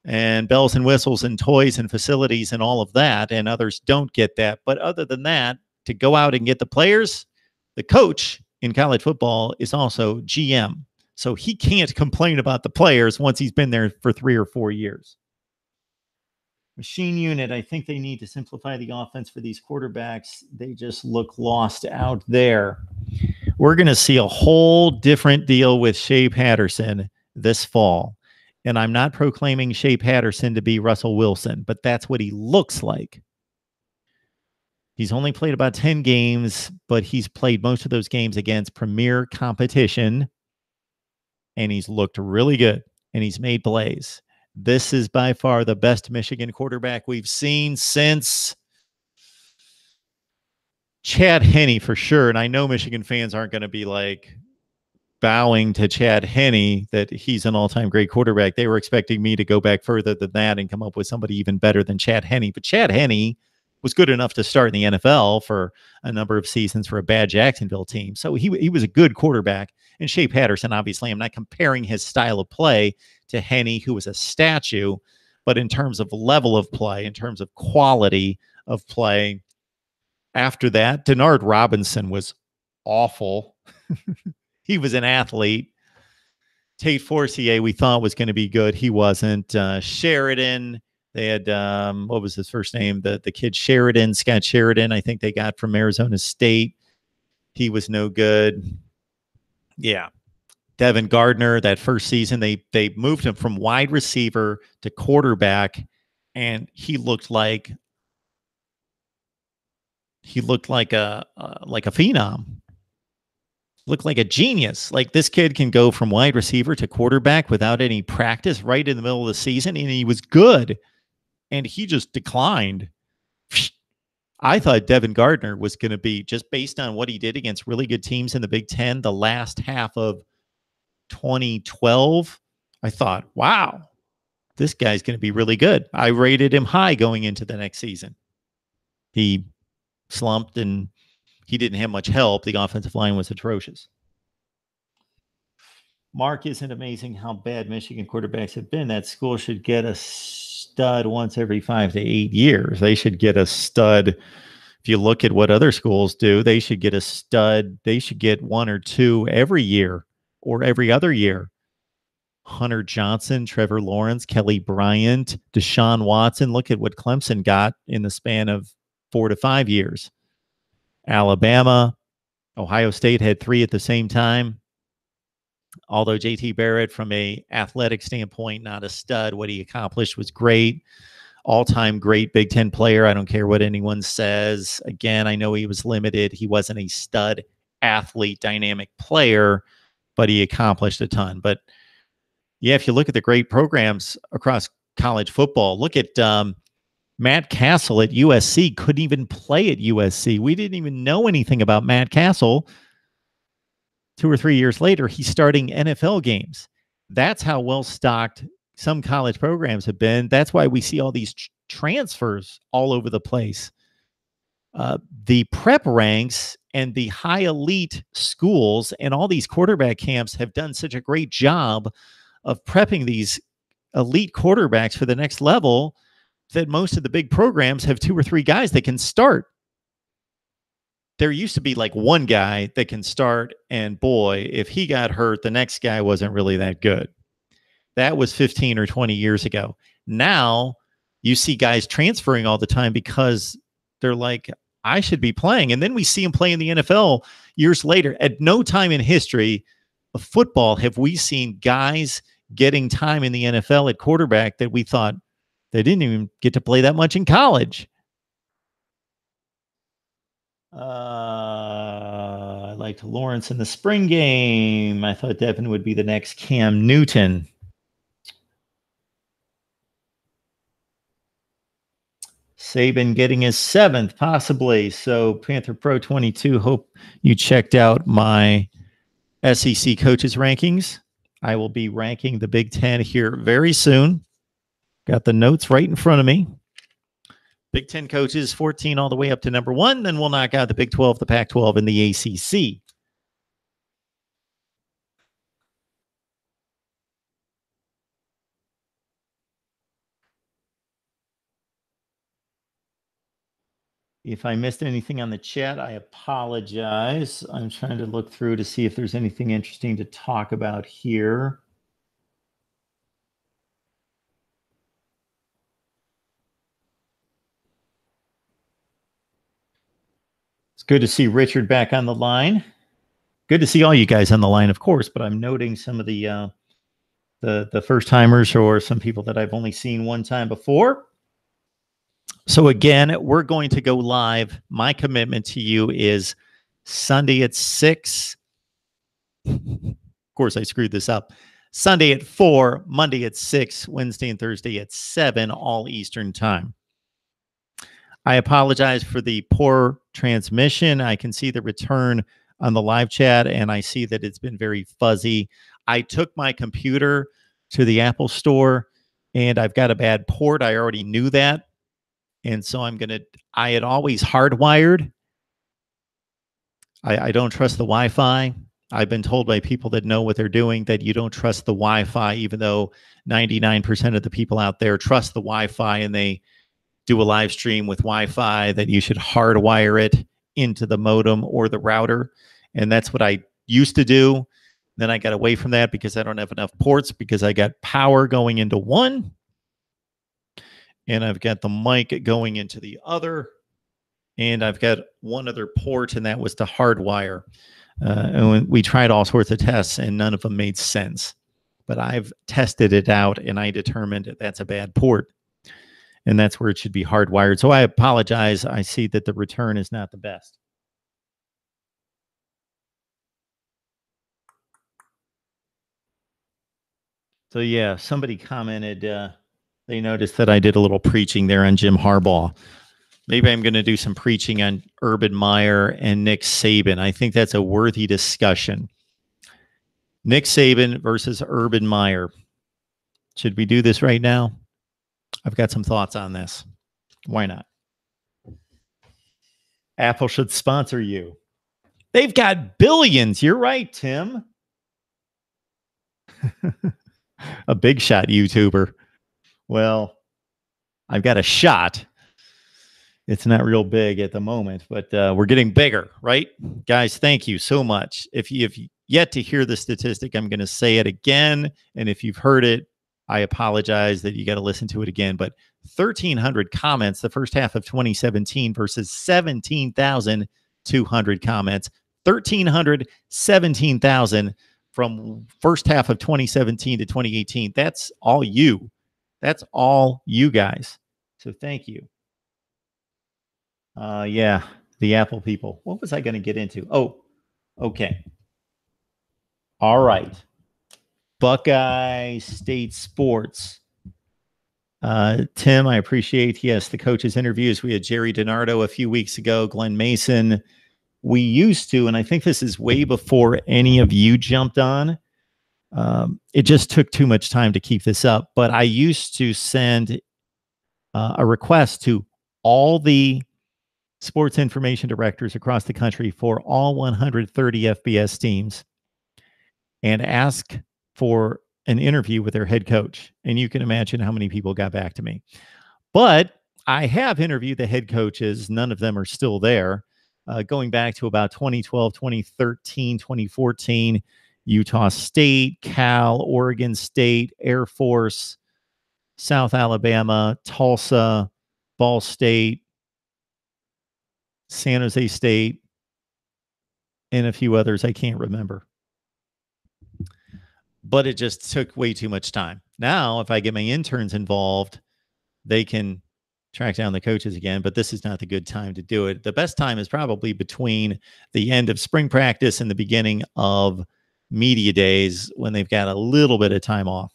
and bells and whistles and toys and facilities and all of that, and others don't get that. But other than that, to go out and get the players, the coach in college football is also GM. So he can't complain about the players once he's been there for 3 or 4 years. Machine unit, I think they need to simplify the offense for these quarterbacks. They just look lost out there. We're going to see a whole different deal with Shea Patterson this fall. And I'm not proclaiming Shea Patterson to be Russell Wilson, but that's what he looks like. He's only played about 10 games, but he's played most of those games against premier competition. And he's looked really good, and he's made plays. This is by far the best Michigan quarterback we've seen since Chad Henne for sure. And I know Michigan fans aren't going to be like bowing to Chad Henne that he's an all-time great quarterback. They were expecting me to go back further than that and come up with somebody even better than Chad Henne. But Chad Henne was good enough to start in the NFL for a number of seasons for a bad Jacksonville team. So he was a good quarterback. And Shea Patterson, obviously, I'm not comparing his style of play to Henne, who was a statue, but in terms of level of play, in terms of quality of play, after that, Denard Robinson was awful. He was an athlete. Tate Forcier, we thought was going to be good. He wasn't. Sheridan, they had, what was his first name? The kid Sheridan, Scott Sheridan, I think they got from Arizona State. He was no good. Yeah. Devin Gardner, that first season, they moved him from wide receiver to quarterback, and he looked like a phenom. Looked like a genius. Like, this kid can go from wide receiver to quarterback without any practice right in the middle of the season, and he was good, and he just declined. I thought Devin Gardner was going to be, just based on what he did against really good teams in the Big Ten the last half of 2012, I thought, wow, this guy's going to be really good. I rated him high going into the next season. He slumped, and he didn't have much help. The offensive line was atrocious. Mark, isn't amazing how bad Michigan quarterbacks have been? That school should get a stud once every 5 to 8 years. They should get a stud. If you look at what other schools do, they should get a stud. They should get 1 or 2 every year or every other year. Hunter Johnson, Trevor Lawrence, Kelly Bryant, Deshaun Watson. Look at what Clemson got in the span of 4 to 5 years. Alabama, Ohio State had 3 at the same time. Although JT Barrett, from a athletic standpoint, not a stud, what he accomplished was great. All-time great Big Ten player. I don't care what anyone says. Again, I know he was limited. He wasn't a stud athlete, dynamic player, but he accomplished a ton. But yeah, if you look at the great programs across college football, look at Matt Castle at USC. Couldn't even play at USC. We didn't even know anything about Matt Castle. 2 or 3 years later, he's starting NFL games. That's how well stocked some college programs have been. That's why we see all these transfers all over the place. The prep ranks and the high elite schools and all these quarterback camps have done such a great job of prepping these elite quarterbacks for the next level that most of the big programs have 2 or 3 guys that can start. There used to be like one guy that can start, and boy, if he got hurt, the next guy wasn't really that good. That was 15 or 20 years ago. Now you see guys transferring all the time because they're like, I should be playing. And then we see him play in the NFL years later. At no time in history of football have we seen guys getting time in the NFL at quarterback that we thought they didn't even get to play that much in college. I liked Lawrence in the spring game. I thought Devin would be the next Cam Newton. Saban getting his 7th, possibly. So Panther Pro 22, hope you checked out my SEC coaches rankings. I will be ranking the Big Ten here very soon. Got the notes right in front of me. Big Ten coaches, 14 all the way up to number 1. Then we'll knock out the Big 12, the Pac-12, and the ACC. If I missed anything on the chat, I apologize. I'm trying to look through to see if there's anything interesting to talk about here. It's good to see Richard back on the line. Good to see all you guys on the line, of course, but I'm noting some of the first timers or some people that I've only seen one time before. So again, we're going to go live. My commitment to you is Sunday at 6. Of course, I screwed this up. Sunday at 4, Monday at 6, Wednesday and Thursday at 7, all Eastern time. I apologize for the poor transmission. I can see the return on the live chat, and I see that it's been very fuzzy. I took my computer to the Apple store, and I've got a bad port. I already knew that. And so I had always hardwired. I don't trust the Wi-Fi. I've been told by people that know what they're doing that you don't trust the Wi-Fi, even though 99% of the people out there trust the Wi-Fi and they do a live stream with Wi-Fi, that you should hardwire it into the modem or the router. And that's what I used to do. Then I got away from that because I don't have enough ports, because I got power going into one and I've got the mic going into the other, and I've got one other port, and that was to hardwire. And we tried all sorts of tests and none of them made sense. But I've tested it out and I determined that's a bad port. And that's where it should be hardwired. So I apologize. I see that the return is not the best. So yeah, somebody commented, they noticed that I did a little preaching there on Jim Harbaugh. Maybe I'm going to do some preaching on Urban Meyer and Nick Saban. I think that's a worthy discussion. Nick Saban versus Urban Meyer. Should we do this right now? I've got some thoughts on this. Why not? Apple should sponsor you. They've got billions. You're right, Tim. A big shot YouTuber. Well, I've got a shot. It's not real big at the moment, but we're getting bigger, right? Guys, thank you so much. If you've yet to hear the statistic, I'm going to say it again. And if you've heard it, I apologize that you got to listen to it again. But 1,300 comments the first half of 2017 versus 17,200 comments. 1,300, 17,000 from first half of 2017 to 2018. That's all you. That's all you guys. So thank you. Yeah, the Apple people. What was I going to get into? Oh, okay. All right. Buckeye State Sports. Tim, I appreciate, yes, the coaches' interviews. We had Jerry DiNardo a few weeks ago, Glen Mason. We used to, and I think this is way before any of you jumped on. It just took too much time to keep this up. But I used to send a request to all the sports information directors across the country for all 130 FBS teams and ask for an interview with their head coach. And you can imagine how many people got back to me. But I have interviewed the head coaches. None of them are still there. Going back to about 2012, 2013, 2014, Utah State, Cal, Oregon State, Air Force, South Alabama, Tulsa, Ball State, San Jose State, and a few others I can't remember. But it just took way too much time. Now, if I get my interns involved, they can track down the coaches again, but this is not the good time to do it. The best time is probably between the end of spring practice and the beginning of media days when they've got a little bit of time off.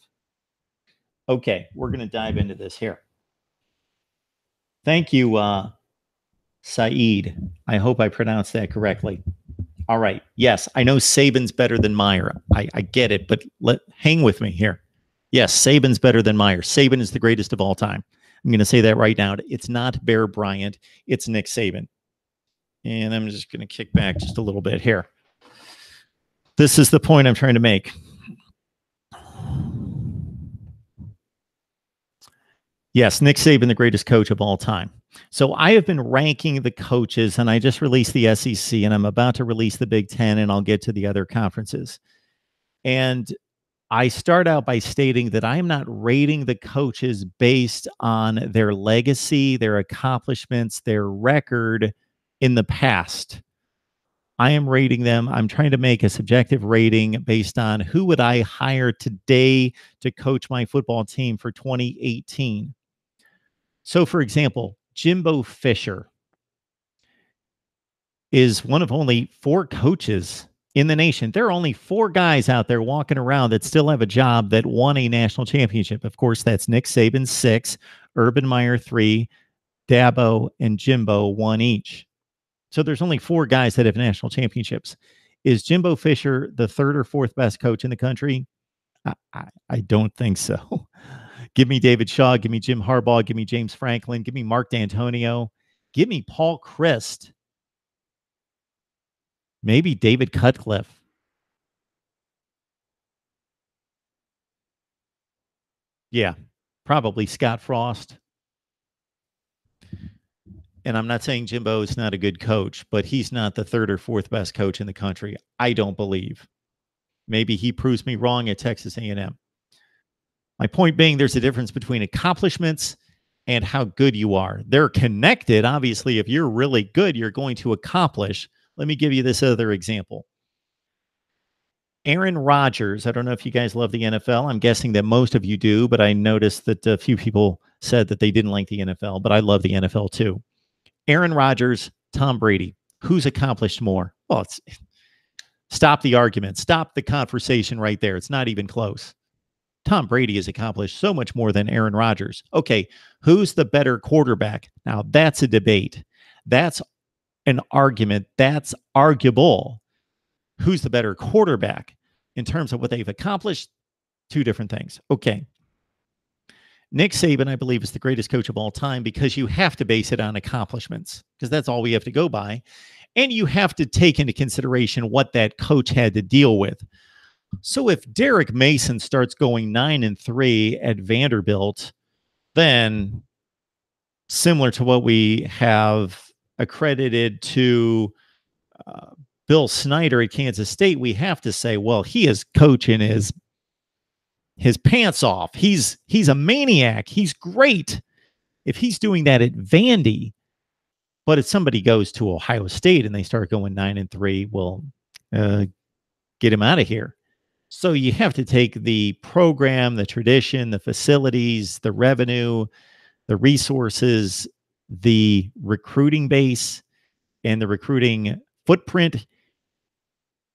Okay, we're going to dive into this here. Thank you, Saeed. I hope I pronounced that correctly. All right. Yes, I know Saban's better than Meyer. I get it, but hang with me here. Yes, Saban's better than Meyer. Saban is the greatest of all time. I'm going to say that right now. It's not Bear Bryant. It's Nick Saban. And I'm just going to kick back just a little bit here. This is the point I'm trying to make. Yes, Nick Saban, the greatest coach of all time. So I have been ranking the coaches, and I just released the SEC, and I'm about to release the Big Ten, and I'll get to the other conferences. And I start out by stating that I am not rating the coaches based on their legacy, their accomplishments, their record in the past. I am rating them. I'm trying to make a subjective rating based on who would I hire today to coach my football team for 2018. So, for example, Jimbo Fisher is one of only 4 coaches in the nation. There are only 4 guys out there walking around that still have a job that won a national championship. Of course, that's Nick Saban 6, Urban Meyer 3, Dabo and Jimbo 1 each. So there's only 4 guys that have national championships. Is Jimbo Fisher the 3rd or 4th best coach in the country? I don't think so. Give me David Shaw. Give me Jim Harbaugh. Give me James Franklin. Give me Mark D'Antonio. Give me Paul Chryst. Maybe David Cutcliffe. Yeah, probably Scott Frost. And I'm not saying Jimbo is not a good coach, but he's not the 3rd or 4th best coach in the country. I don't believe. Maybe he proves me wrong at Texas A&M. My point being, there's a difference between accomplishments and how good you are. They're connected. Obviously, if you're really good, you're going to accomplish. Let me give you this other example. Aaron Rodgers. I don't know if you guys love the NFL. I'm guessing that most of you do, but I noticed that a few people said that they didn't like the NFL, but I love the NFL too. Aaron Rodgers, Tom Brady. Who's accomplished more? Well, stop the argument. Stop the conversation right there. It's not even close. Tom Brady has accomplished so much more than Aaron Rodgers. Okay, who's the better quarterback? Now, that's a debate. That's an argument. That's arguable. Who's the better quarterback in terms of what they've accomplished? 2 different things. Okay. Nick Saban, I believe, is the greatest coach of all time because you have to base it on accomplishments because that's all we have to go by. And you have to take into consideration what that coach had to deal with. So if Derek Mason starts going 9-3 at Vanderbilt, then similar to what we have accredited to Bill Snyder at Kansas State, we have to say, well, he is coaching his pants off. He's a maniac. He's great. If he's doing that at Vandy, but if somebody goes to Ohio State and they start going 9-3, well, get him out of here. So you have to take the program, the tradition, the facilities, the revenue, the resources, the recruiting base, and the recruiting footprint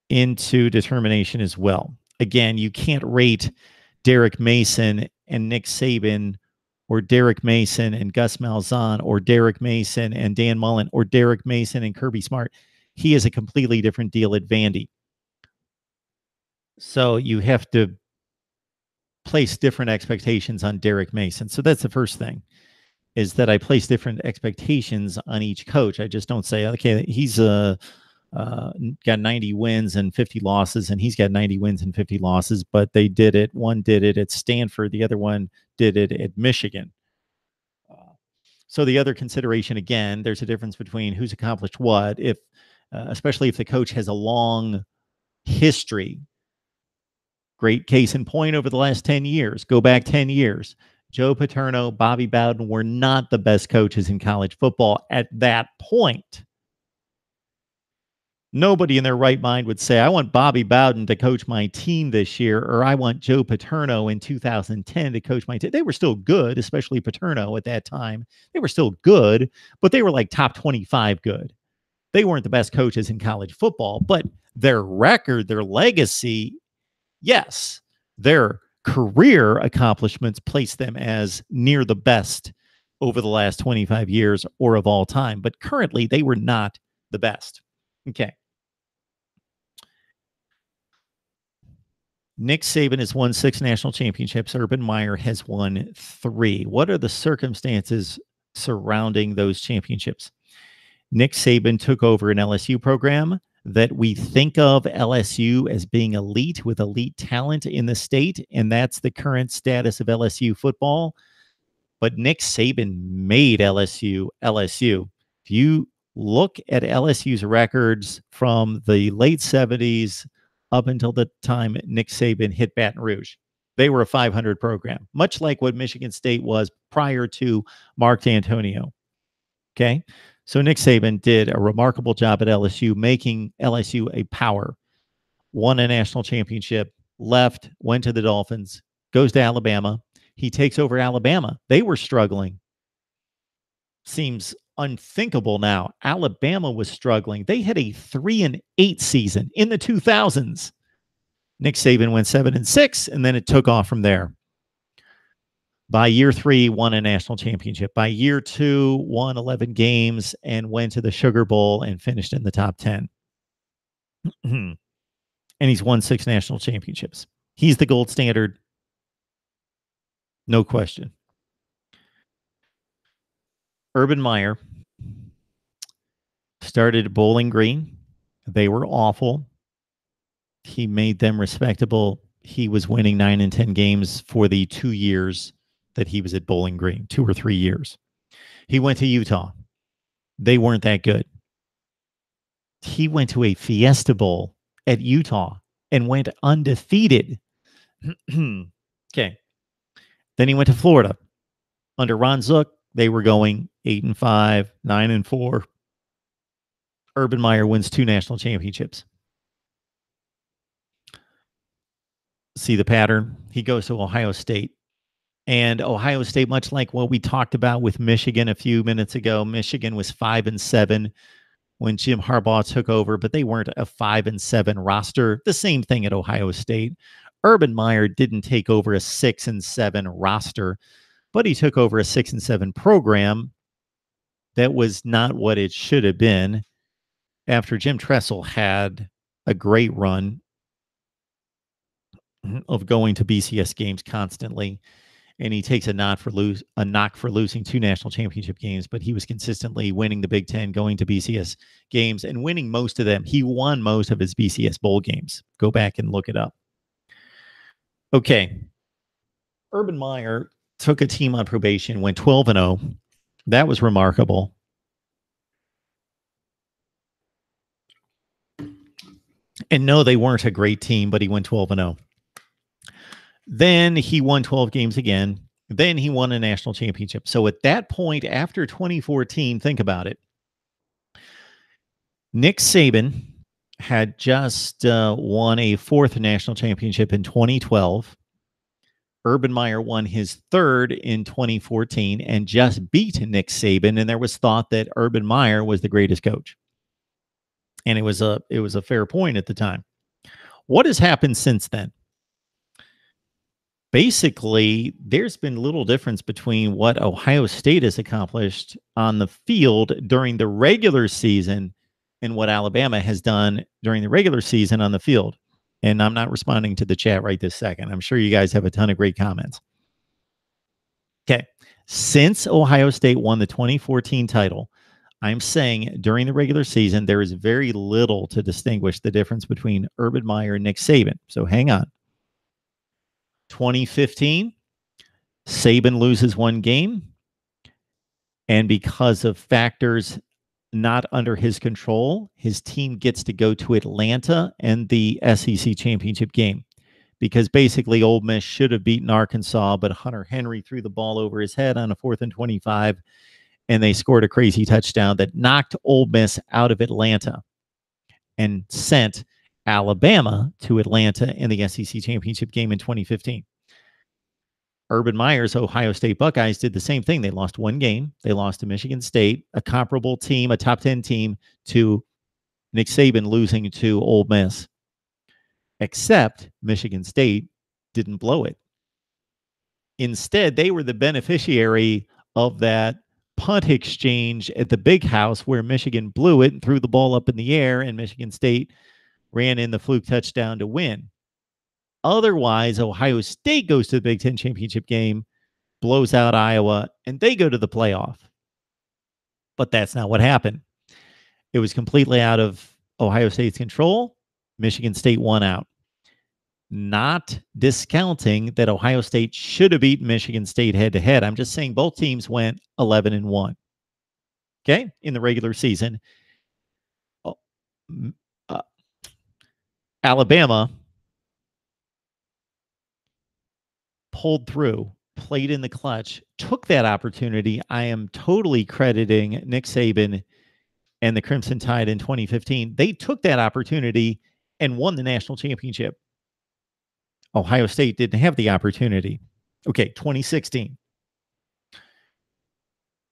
into determination as well. Again, you can't rate Derek Mason and Nick Saban or Derek Mason and Gus Malzahn or Derek Mason and Dan Mullen or Derek Mason and Kirby Smart. He is a completely different deal at Vandy. So you have to place different expectations on Derek Mason. So that's the first thing, is that I place different expectations on each coach. I just don't say, okay, he's got 90 wins and 50 losses, and he's got 90 wins and 50 losses, but they did it. One did it at Stanford. The other one did it at Michigan. So the other consideration, again, there's a difference between who's accomplished what, if especially if the coach has a long history. Great case in point over the last 10 years. Go back 10 years. Joe Paterno, Bobby Bowden were not the best coaches in college football at that point. Nobody in their right mind would say, I want Bobby Bowden to coach my team this year, or I want Joe Paterno in 2010 to coach my team. They were still good, especially Paterno at that time. They were still good, but they were like top 25 good. They weren't the best coaches in college football, but their record, their legacy, yes, their career accomplishments place them as near the best over the last 25 years or of all time. But currently, they were not the best. Okay. Nick Saban has won 6 national championships. Urban Meyer has won 3. What are the circumstances surrounding those championships? Nick Saban took over an LSU program that we think of LSU as being elite with elite talent in the state, and that's the current status of LSU football. But Nick Saban made LSU LSU. If you look at LSU's records from the late 70s up until the time Nick Saban hit Baton Rouge, they were a 500 program, much like what Michigan State was prior to Mark D'Antonio. Okay. So Nick Saban did a remarkable job at LSU, making LSU a power, won a national championship, left, went to the Dolphins, goes to Alabama. He takes over Alabama. They were struggling. Seems unthinkable now. Alabama was struggling. They had a 3-8 season in the 2000s. Nick Saban went 7-6, and then it took off from there. By year 3, won a national championship. By year 2, won 11 games and went to the Sugar Bowl and finished in the top 10. And he's won 6 national championships. He's the gold standard. No question. Urban Meyer started at Bowling Green. They were awful. He made them respectable. He was winning 9 and 10 games for the 2 years that he was at Bowling Green, 2 or 3 years. He went to Utah. They weren't that good. He went to a Fiesta Bowl at Utah and went undefeated. Okay. Then he went to Florida. Under Ron Zook, they were going 8-5, 9-4. Urban Meyer wins 2 national championships. See the pattern? He goes to Ohio State. And Ohio State, much like what we talked about with Michigan a few minutes ago, Michigan was 5-7 when Jim Harbaugh took over, but they weren't a 5-7 roster. The same thing at Ohio State. Urban Meyer didn't take over a 6-7 roster, but he took over a 6-7 program that was not what it should have been after Jim Tressel had a great run of going to BCS games constantly. And he takes a knock for losing 2 national championship games, but he was consistently winning the Big Ten, going to BCS games, and winning most of them. He won most of his BCS bowl games. Go back and look it up. Okay. Urban Meyer took a team on probation, went 12-0. That was remarkable. And no, they weren't a great team, but he went 12-0. Then he won 12 games again. Then he won a national championship. So at that point, after 2014, think about it. Nick Saban had just won a 4th national championship in 2012. Urban Meyer won his 3rd in 2014 and just beat Nick Saban. And there was thought that Urban Meyer was the greatest coach. And it was a fair point at the time. What has happened since then? Basically, there's been little difference between what Ohio State has accomplished on the field during the regular season and what Alabama has done during the regular season on the field. And I'm not responding to the chat right this second. I'm sure you guys have a ton of great comments. Okay. Since Ohio State won the 2014 title, I'm saying during the regular season, there is very little to distinguish the difference between Urban Meyer and Nick Saban. So hang on. 2015, Saban loses 1 game, and because of factors not under his control, his team gets to go to Atlanta and the SEC championship game, because basically Ole Miss should have beaten Arkansas, but Hunter Henry threw the ball over his head on a 4th and 25, and they scored a crazy touchdown that knocked Ole Miss out of Atlanta. and sent Alabama to Atlanta in the SEC championship game in 2015. Urban Meyer's Ohio State Buckeyes did the same thing. They lost one game. They lost to Michigan State, a comparable team, a top 10 team, to Nick Saban losing to Ole Miss. Except Michigan State didn't blow it. Instead, they were the beneficiary of that punt exchange at the Big House where Michigan blew it and threw the ball up in the air, and Michigan State ran in the fluke touchdown to win. Otherwise, Ohio State goes to the Big Ten championship game, blows out Iowa, and they go to the playoff. But that's not what happened. It was completely out of Ohio State's control. Michigan State won out. Not discounting that Ohio State should have beaten Michigan State head-to-head. I'm just saying both teams went 11-1. Okay, in the regular season. Alabama pulled through, played in the clutch, took that opportunity. I am totally crediting Nick Saban and the Crimson Tide in 2015. They took that opportunity and won the national championship. Ohio State didn't have the opportunity. Okay, 2016.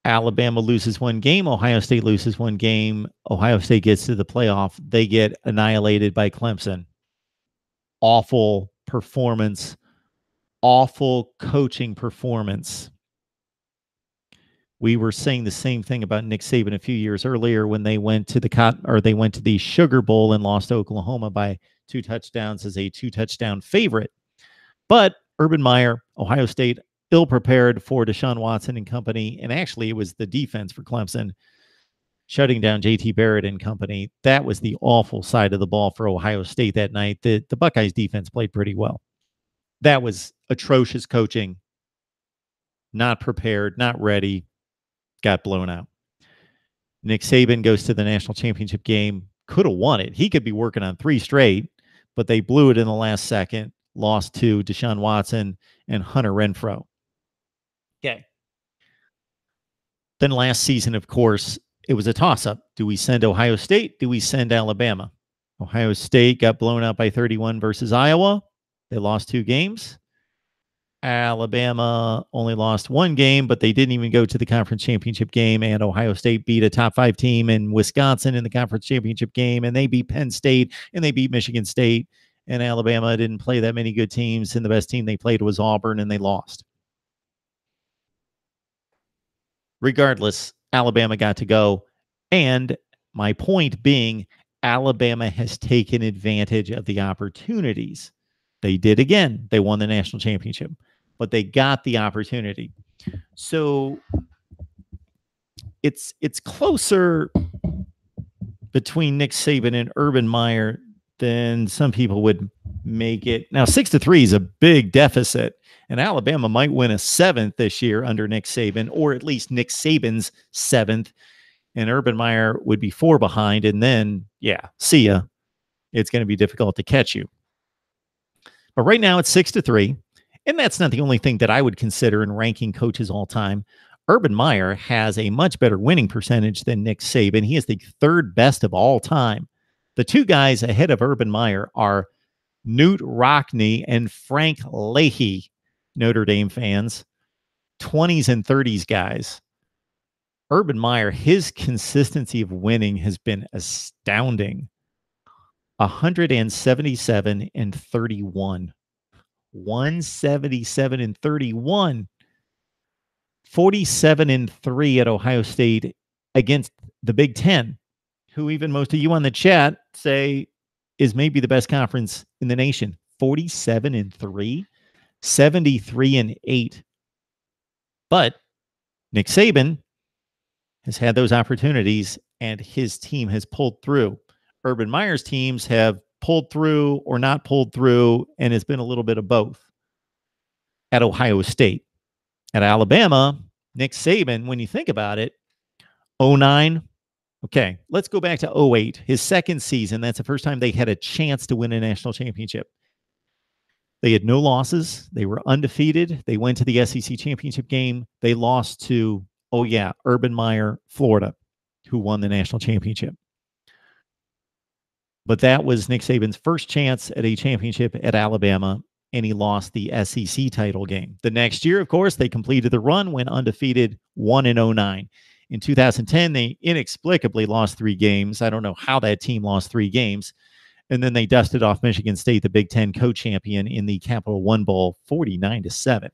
Alabama loses one game. Ohio State loses one game. Ohio State gets to the playoff. They get annihilated by Clemson. Awful performance. Awful coaching performance. We were saying the same thing about Nick Saban a few years earlier when they went to the Sugar Bowl and lost to Oklahoma by 2 touchdowns as a 2-touchdown favorite. But Urban Meyer, Ohio State, ill-prepared for Deshaun Watson and company, and actually it was the defense for Clemson shutting down J.T. Barrett and company. That was the awful side of the ball for Ohio State that night. The Buckeyes defense played pretty well. That was atrocious coaching. Not prepared, not ready, got blown out. Nick Saban goes to the national championship game, could have won it. He could be working on 3 straight, but they blew it in the last second, lost to Deshaun Watson and Hunter Renfrow. Okay. Then last season, of course, it was a toss-up. Do we send Ohio State? Do we send Alabama? Ohio State got blown out by 31 versus Iowa. They lost 2 games. Alabama only lost 1 game, but they didn't even go to the conference championship game. And Ohio State beat a top 5 team in Wisconsin in the conference championship game. And they beat Penn State and they beat Michigan State. And Alabama didn't play that many good teams. And the best team they played was Auburn, and they lost. Regardless, Alabama got to go. And my point being, Alabama has taken advantage of the opportunities. They did again. They won the national championship, but they got the opportunity. So it's closer between Nick Saban and Urban Meyer than some people would make it. Now, 6-3 is a big deficit, and Alabama might win a 7th this year under Nick Saban, or at least Nick Saban's 7th, and Urban Meyer would be 4 behind, and then, yeah, see ya. It's going to be difficult to catch you. But right now it's 6-3, and that's not the only thing that I would consider in ranking coaches all time. Urban Meyer has a much better winning percentage than Nick Saban. He is the 3rd best of all time. The 2 guys ahead of Urban Meyer are Newt Rockne and Frank Leahy, Notre Dame fans, 20s and 30s guys. Urban Meyer, his consistency of winning has been astounding. 177 and 31. 177 and 31. 47 and 3 at Ohio State against the Big Ten, who even most of you on the chat say is maybe the best conference in the nation. 47 and 3, 73 and 8. But Nick Saban has had those opportunities, and his team has pulled through. Urban Meyer's teams have pulled through or not pulled through, and it's been a little bit of both. At Ohio State. At Alabama, Nick Saban, when you think about it, 09. Okay, let's go back to 08, his 2nd season. That's the first time they had a chance to win a national championship. They had no losses. They were undefeated. They went to the SEC championship game. They lost to, Urban Meyer, Florida, who won the national championship. But that was Nick Saban's first chance at a championship at Alabama, and he lost the SEC title game. The next year, of course, they completed the run, went undefeated, 1-09. In 2010, they inexplicably lost 3 games. I don't know how that team lost 3 games. And then they dusted off Michigan State, the Big Ten co-champion, in the Capital One Bowl, 49-7.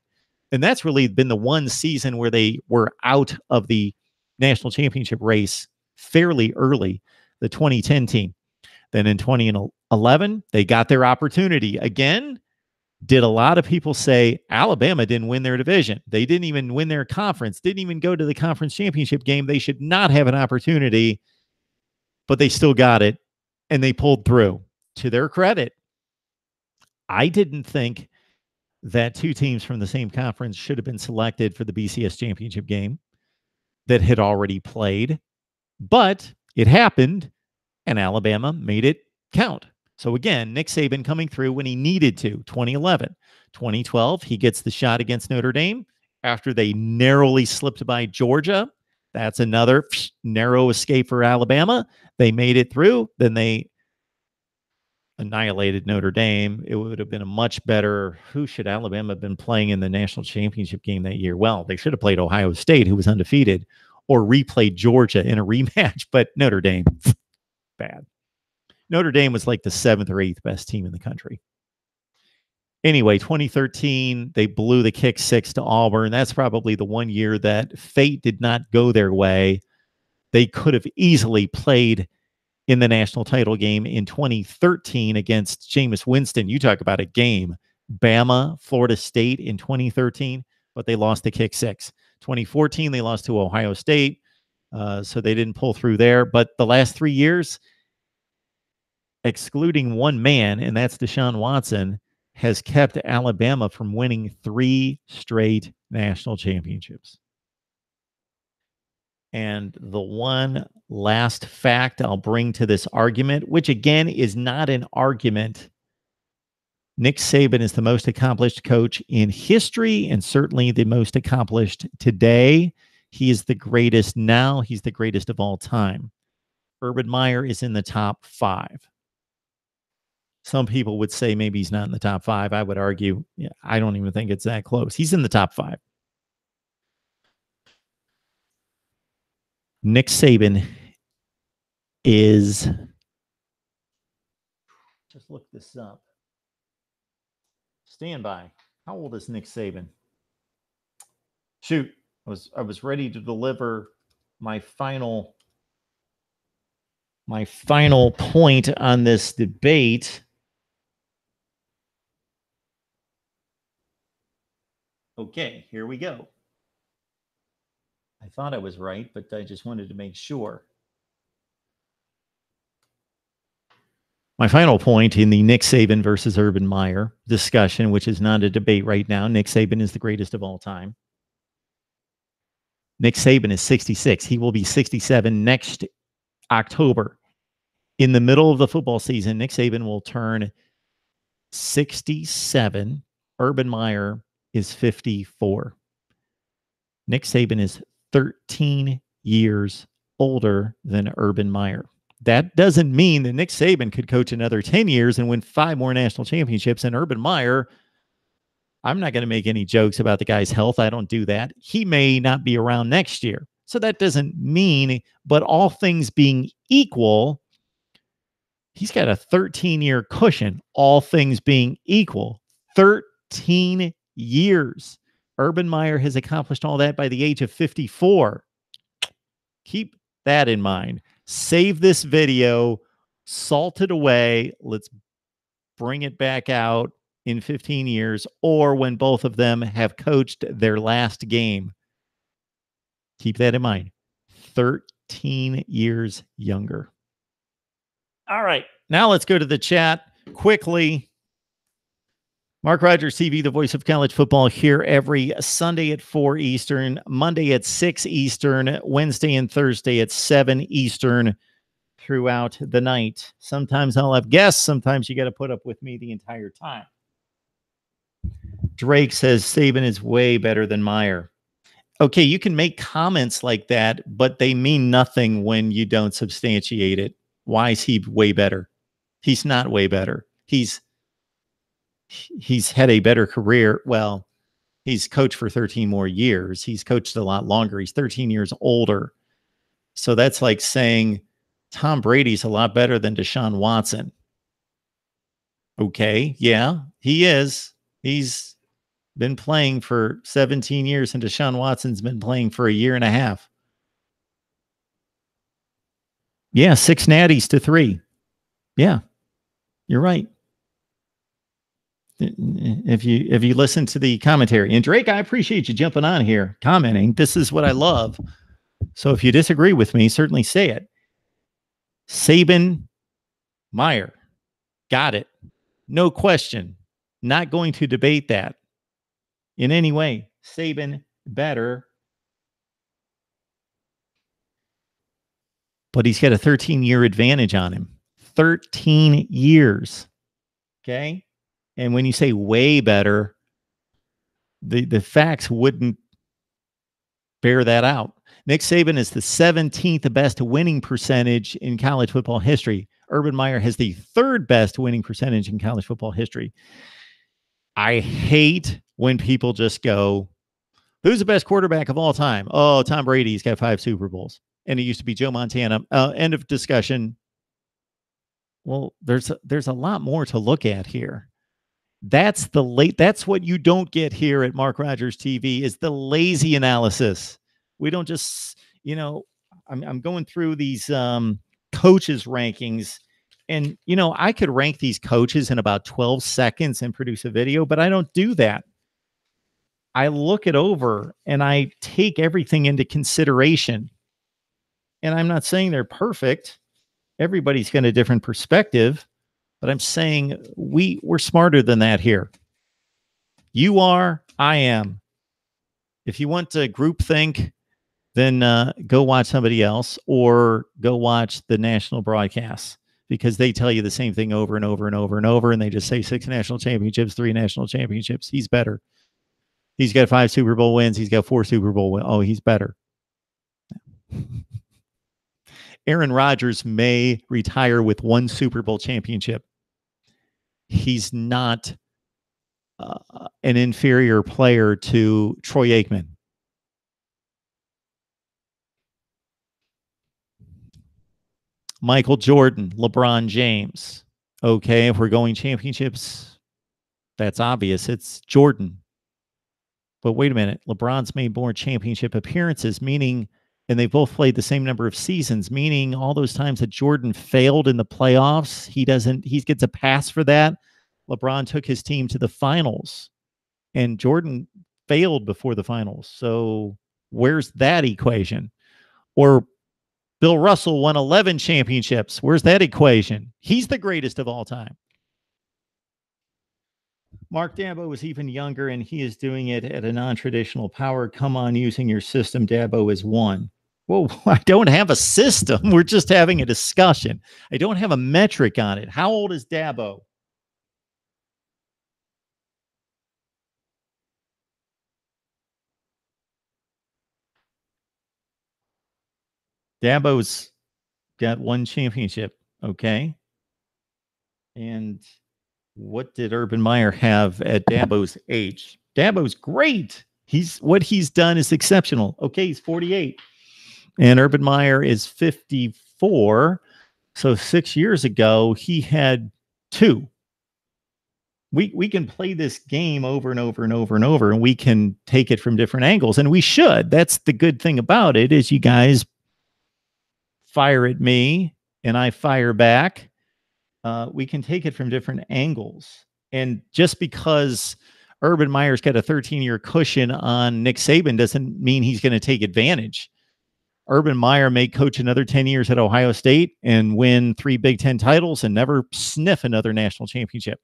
And that's really been the one season where they were out of the national championship race fairly early, the 2010 team. Then in 2011, they got their opportunity. Again, did a lot of people say Alabama didn't win their division? They didn't even win their conference, didn't even go to the conference championship game. They should not have an opportunity, but they still got it, and they pulled through. To their credit, I didn't think that 2 teams from the same conference should have been selected for the BCS championship game that had already played, but it happened, and Alabama made it count. So again, Nick Saban coming through when he needed to. 2011. 2012, he gets the shot against Notre Dame after they narrowly slipped by Georgia. That's another narrow escape for Alabama. They made it through. Then they annihilated Notre Dame. It would have been a much better. Who should Alabama have been playing in the national championship game that year? Well, they should have played Ohio State, who was undefeated, or replayed Georgia in a rematch. But Notre Dame, bad. Notre Dame was like the 7th or 8th best team in the country. Anyway, 2013, they blew the kick 6 to Auburn. That's probably the one year that fate did not go their way. They could have easily played in the national title game in 2013 against Jameis Winston. You talk about a game. Bama, Florida State in 2013, but they lost the kick 6. 2014, they lost to Ohio State, so they didn't pull through there. But the last 3 years, excluding one man, and that's Deshaun Watson, has kept Alabama from winning 3 straight national championships. And the one last fact I'll bring to this argument, which again is not an argument, Nick Saban is the most accomplished coach in history and certainly the most accomplished today. He is the greatest now. He's the greatest of all time. Urban Meyer is in the top 5. Some people would say maybe he's not in the top 5. I would argue, I don't even think it's that close. He's in the top 5. Nick Saban is, just look this up. Stand by. How old is Nick Saban? Shoot, I was ready to deliver my final point on this debate. Okay, here we go. I thought I was right, but I just wanted to make sure. My final point in the Nick Saban versus Urban Meyer discussion, which is not a debate right now. Nick Saban is the greatest of all time. Nick Saban is 66. He will be 67 next October. In the middle of the football season, Nick Saban will turn 67. Urban Meyer is 54. Nick Saban is 13 years older than Urban Meyer. That doesn't mean that Nick Saban could coach another 10 years and win 5 more national championships. And Urban Meyer, I'm not going to make any jokes about the guy's health. I don't do that. He may not be around next year. So that doesn't mean, but all things being equal, he's got a 13-year cushion, all things being equal. 13 years. Urban Meyer has accomplished all that by the age of 54. Keep that in mind. Save this video, salt it away. Let's bring it back out in 15 years or when both of them have coached their last game. Keep that in mind. 13 years younger. All right. Now let's go to the chat quickly. Mark Rogers TV, the voice of college football, here every Sunday at 4 Eastern, Monday at 6 Eastern, Wednesday and Thursday at 7 Eastern throughout the night. Sometimes I'll have guests. Sometimes you got to put up with me the entire time. Drake says Saban is way better than Meyer. Okay, you can make comments like that, but they mean nothing when you don't substantiate it. Why is he way better? He's not way better. He's had a better career. Well, he's coached for 13 more years. He's coached a lot longer. He's 13 years older. So that's like saying Tom Brady's a lot better than Deshaun Watson. Okay, yeah, he is. He's been playing for 17 years, and Deshaun Watson's been playing for a year and a half. Yeah, 6 natties to 3. Yeah, you're right. If you listen to the commentary, and Drake, I appreciate you jumping on here, commenting. This is what I love. So if you disagree with me, certainly say it. Saban, Meyer, got it. No question. Not going to debate that in any way. Saban better. But he's got a 13-year advantage on him. 13 years. Okay? And when you say way better, the facts wouldn't bear that out. Nick Saban is the 17th best winning percentage in college football history. Urban Meyer has the 3rd best winning percentage in college football history. I hate when people just go, who's the best quarterback of all time? Oh, Tom Brady. He's got 5 Super Bowls. And it used to be Joe Montana. End of discussion. Well, there's a lot more to look at here. That's what you don't get here at Mark Rogers TV is the lazy analysis. We don't just, I'm going through these coaches rankings, and I could rank these coaches in about 12 seconds and produce a video, but I don't do that. I look it over and I take everything into consideration. And I'm not saying they're perfect. Everybody's got a different perspective, but I'm saying we're smarter than that here. You are, I am. If you want to groupthink, then go watch somebody else or go watch the national broadcasts, because they tell you the same thing over and over and over and over, and they just say 6 national championships, 3 national championships. He's better. He's got 5 Super Bowl wins. He's got 4 Super Bowl wins. Oh, he's better. Aaron Rodgers may retire with 1 Super Bowl championship. He's not an inferior player to Troy Aikman. Michael Jordan, LeBron James. Okay, if we're going championships, that's obvious. It's Jordan. But wait a minute. LeBron's made more championship appearances, meaning, and they've both played the same number of seasons, meaning all those times that Jordan failed in the playoffs, he gets a pass for that. LeBron took his team to the finals, and Jordan failed before the finals. So where's that equation? Or Bill Russell won 11 championships. Where's that equation? He's the greatest of all time. Mark Dabo is even younger, and he is doing it at a non-traditional power. Come on, using your system, Dabo is 1. Well, I don't have a system. We're just having a discussion. I don't have a metric on it. How old is Dabo? Dabo's got 1 championship. Okay. And what did Urban Meyer have at Dabo's age? Dabo's great. What he's done is exceptional. Okay, he's 48. And Urban Meyer is 54. So 6 years ago, he had 2. We can play this game over and over and over and over, and we can take it from different angles, and we should. That's the good thing about it, is you guys fire at me and I fire back. We can take it from different angles. And just because Urban Meyer's got a 13-year cushion on Nick Saban doesn't mean he's going to take advantage. Urban Meyer may coach another 10 years at Ohio State and win 3 Big Ten titles and never sniff another national championship.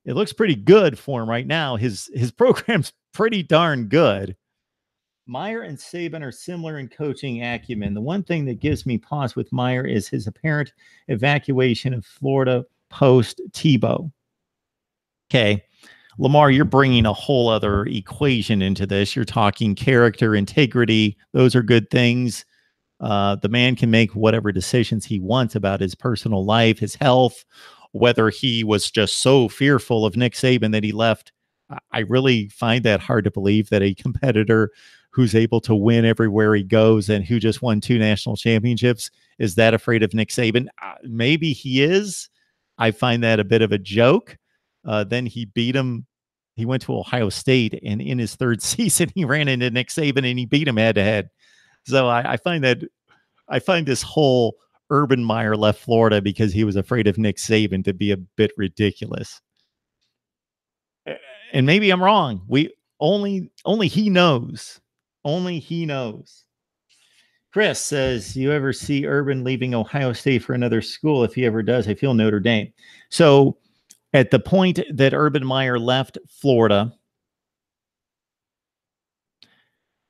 It looks pretty good for him right now. His program's pretty darn good. Meyer and Saban are similar in coaching acumen. The one thing that gives me pause with Meyer is his apparent evacuation of Florida post Tebow. Okay, Lamar, you're bringing a whole other equation into this. You're talking character, integrity. Those are good things. The man can make whatever decisions he wants about his personal life, his health, whether he was just so fearful of Nick Saban that he left. I really find that hard to believe, that a competitor who's able to win everywhere he goes and who just won 2 national championships is that afraid of Nick Saban. Maybe he is. I find that a bit of a joke. Then he beat him. He went to Ohio State, and in his 3rd season, he ran into Nick Saban and he beat him head to head. So I find this whole Urban Meyer left Florida because he was afraid of Nick Saban to be a bit ridiculous. And maybe I'm wrong. We only he knows. Only he knows. Chris says, you ever see Urban leaving Ohio State for another school? If he ever does, I feel Notre Dame. So at the point that Urban Meyer left Florida,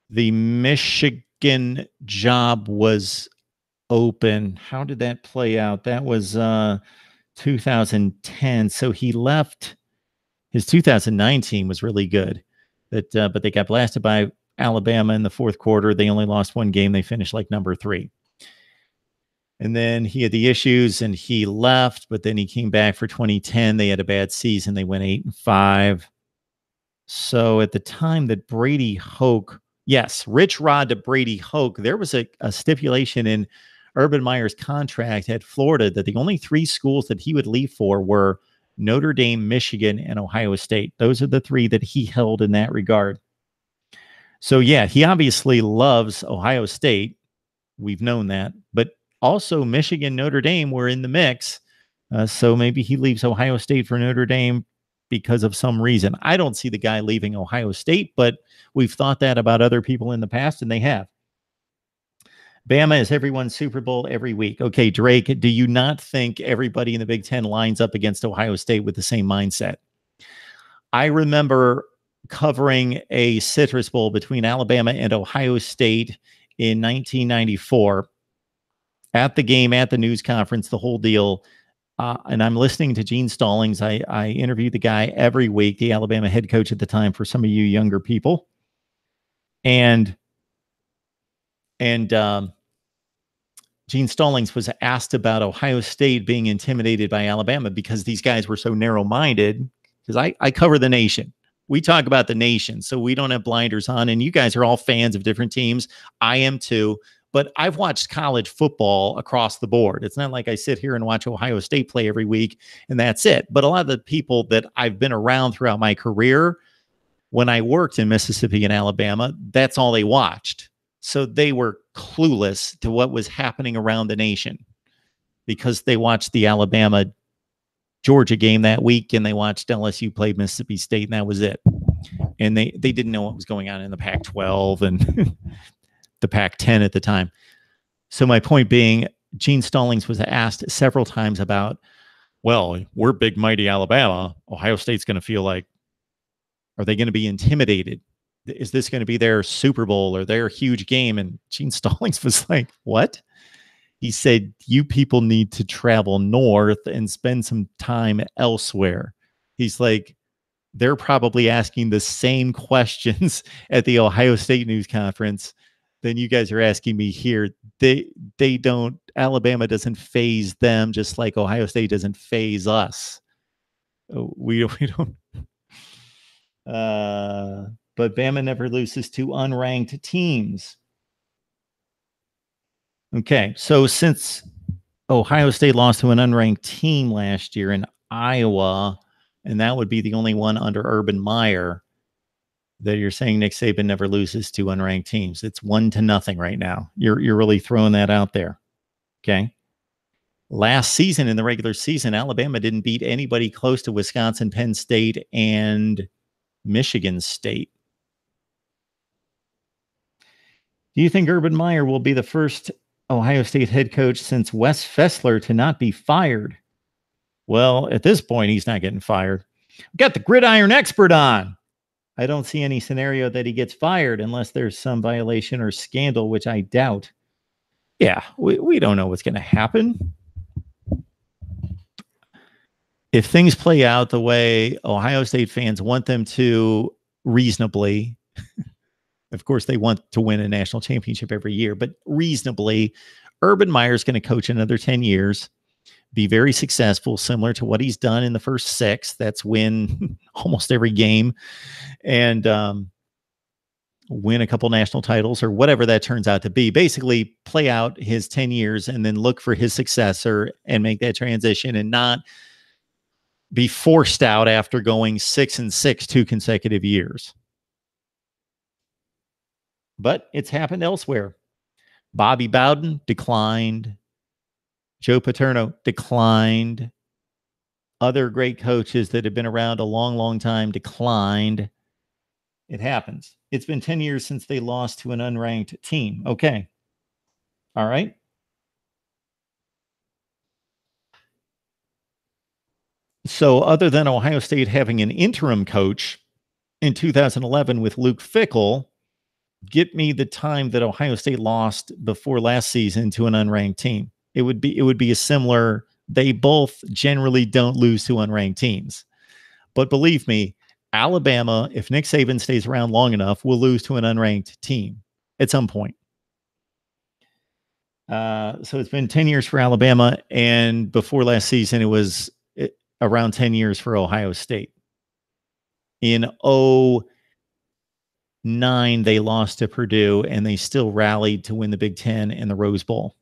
the Michigan job was open. How did that play out? That was 2010. So he left. His 2019 was really good, but they got blasted by Alabama in the 4th quarter. They only lost 1 game. They finished like number 3. And then he had the issues and he left, but then he came back for 2010. They had a bad season. They went 8-5. So at the time that Brady Hoke, yes, Rich Rod to Brady Hoke, there was a stipulation in Urban Meyer's contract at Florida that the only 3 schools that he would leave for were Notre Dame, Michigan, and Ohio State. Those are the 3 that he held in that regard. So yeah, he obviously loves Ohio State. We've known that, but also Michigan, Notre Dame were in the mix. So maybe he leaves Ohio State for Notre Dame because of some reason. I don't see the guy leaving Ohio State, but we've thought that about other people in the past, and they have. Bama is everyone's Super Bowl every week. Okay, Drake, do you not think everybody in the Big Ten lines up against Ohio State with the same mindset? I remember covering a Citrus Bowl between Alabama and Ohio State in 1994. At the game, at the news conference, the whole deal. And I'm listening to Gene Stallings. I interview the guy every week, the Alabama head coach at the time, for some of you younger people. And Gene Stallings was asked about Ohio State being intimidated by Alabama because these guys were so narrow-minded. Because I cover the nation. We talk about the nation, so we don't have blinders on. And you guys are all fans of different teams. I am too. But I've watched college football across the board. It's not like I sit here and watch Ohio State play every week and that's it. But a lot of the people that I've been around throughout my career, when I worked in Mississippi and Alabama, that's all they watched. So they were clueless to what was happening around the nation because they watched the Alabama-Georgia game that week and they watched LSU play Mississippi State, and that was it. And they didn't know what was going on in the Pac-12 and the Pac-10 at the time. So my point being, Gene Stallings was asked several times about, well, we're big, mighty Alabama. Ohio State's going to feel like, are they going to be intimidated? Is this going to be their Super Bowl or their huge game? And Gene Stallings was like, what? He said, you people need to travel north and spend some time elsewhere. He's like, they're probably asking the same questions at the Ohio State news conference than you guys are asking me here. They don't, Alabama doesn't phase them just like Ohio State doesn't phase us. We don't. But Bama never loses to unranked teams. Okay, so since Ohio State lost to an unranked team last year in Iowa, and that would be the only one under Urban Meyer, that you're saying Nick Saban never loses to unranked teams. It's 1-0 right now. You're really throwing that out there. Okay. Last season in the regular season, Alabama didn't beat anybody close to Wisconsin, Penn State, and Michigan State. Do you think Urban Meyer will be the first Ohio State head coach since Wes Fessler to not be fired? Well, at this point, he's not getting fired. We've got the gridiron expert on. I don't see any scenario that he gets fired unless there's some violation or scandal, which I doubt. Yeah, we don't know what's going to happen. If things play out the way Ohio State fans want them to reasonably, Of course, they want to win a national championship every year, but reasonably, Urban Meyer's going to coach another 10 years, be very successful, similar to what he's done in the first 6. That's win almost every game and win a couple national titles or whatever that turns out to be. Basically, play out his 10 years and then look for his successor and make that transition and not be forced out after going 6-6 2 consecutive years. But it's happened elsewhere. Bobby Bowden declined. Joe Paterno declined. Other great coaches that have been around a long, long time declined. It happens. It's been 10 years since they lost to an unranked team. Okay. All right. So other than Ohio State having an interim coach in 2011 with Luke Fickell, get me the time that Ohio State lost before last season to an unranked team. It would be a similar, they both generally don't lose to unranked teams. But believe me, Alabama, if Nick Saban stays around long enough, will lose to an unranked team at some point. So it's been 10 years for Alabama, and before last season, it was around 10 years for Ohio State. In 2009, they lost to Purdue, and they still rallied to win the Big Ten and the Rose Bowl.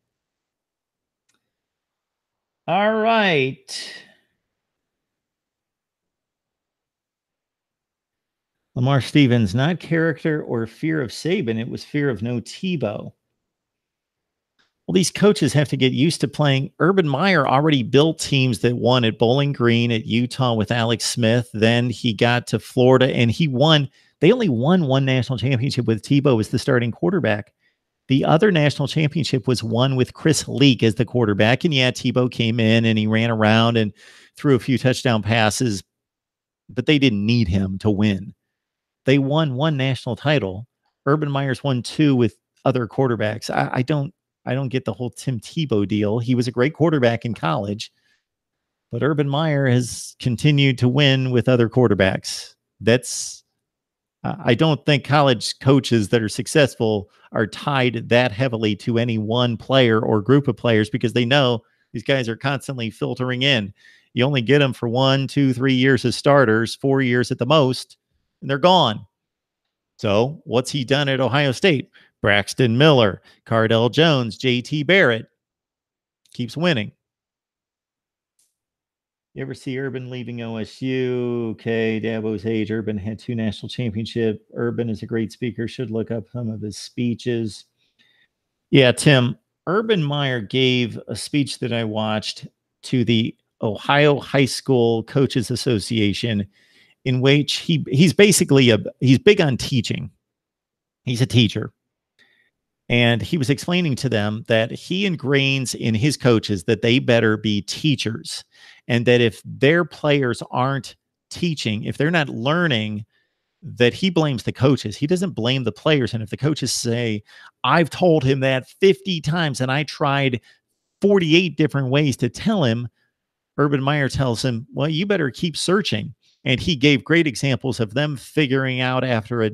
All right. Lamar Stevens, not character or fear of Saban. It was fear of no Tebow. Well, these coaches have to get used to playing. Urban Meyer already built teams that won at Bowling Green, at Utah with Alex Smith. Then he got to Florida and he won. They only won one national championship with Tebow as the starting quarterback. The other national championship was won with Chris Leak as the quarterback. And yeah, Tebow came in and he ran around and threw a few touchdown passes, but they didn't need him to win. They won one national title. Urban Meyer's won 2 with other quarterbacks. I don't get the whole Tim Tebow deal. He was a great quarterback in college, but Urban Meyer has continued to win with other quarterbacks. I don't think college coaches that are successful are tied that heavily to any one player or group of players because they know these guys are constantly filtering in. You only get them for 1, 2, 3 years as starters, 4 years at the most, and they're gone. So what's he done at Ohio State? Braxton Miller, Cardell Jones, J.T. Barrett keeps winning. You ever see Urban leaving OSU? Okay, Dabo's age. Urban had 2 national championships. Urban is a great speaker. Should look up some of his speeches. Yeah, Tim, Urban Meyer gave a speech that I watched to the Ohio High School Coaches Association in which he's basically he's big on teaching. He's a teacher. And he was explaining to them that he ingrains in his coaches that they better be teachers. And that if their players aren't teaching, if they're not learning, that he blames the coaches. He doesn't blame the players. And if the coaches say, I've told him that 50 times and I tried 48 different ways to tell him, Urban Meyer tells him, well, you better keep searching. And he gave great examples of them figuring out after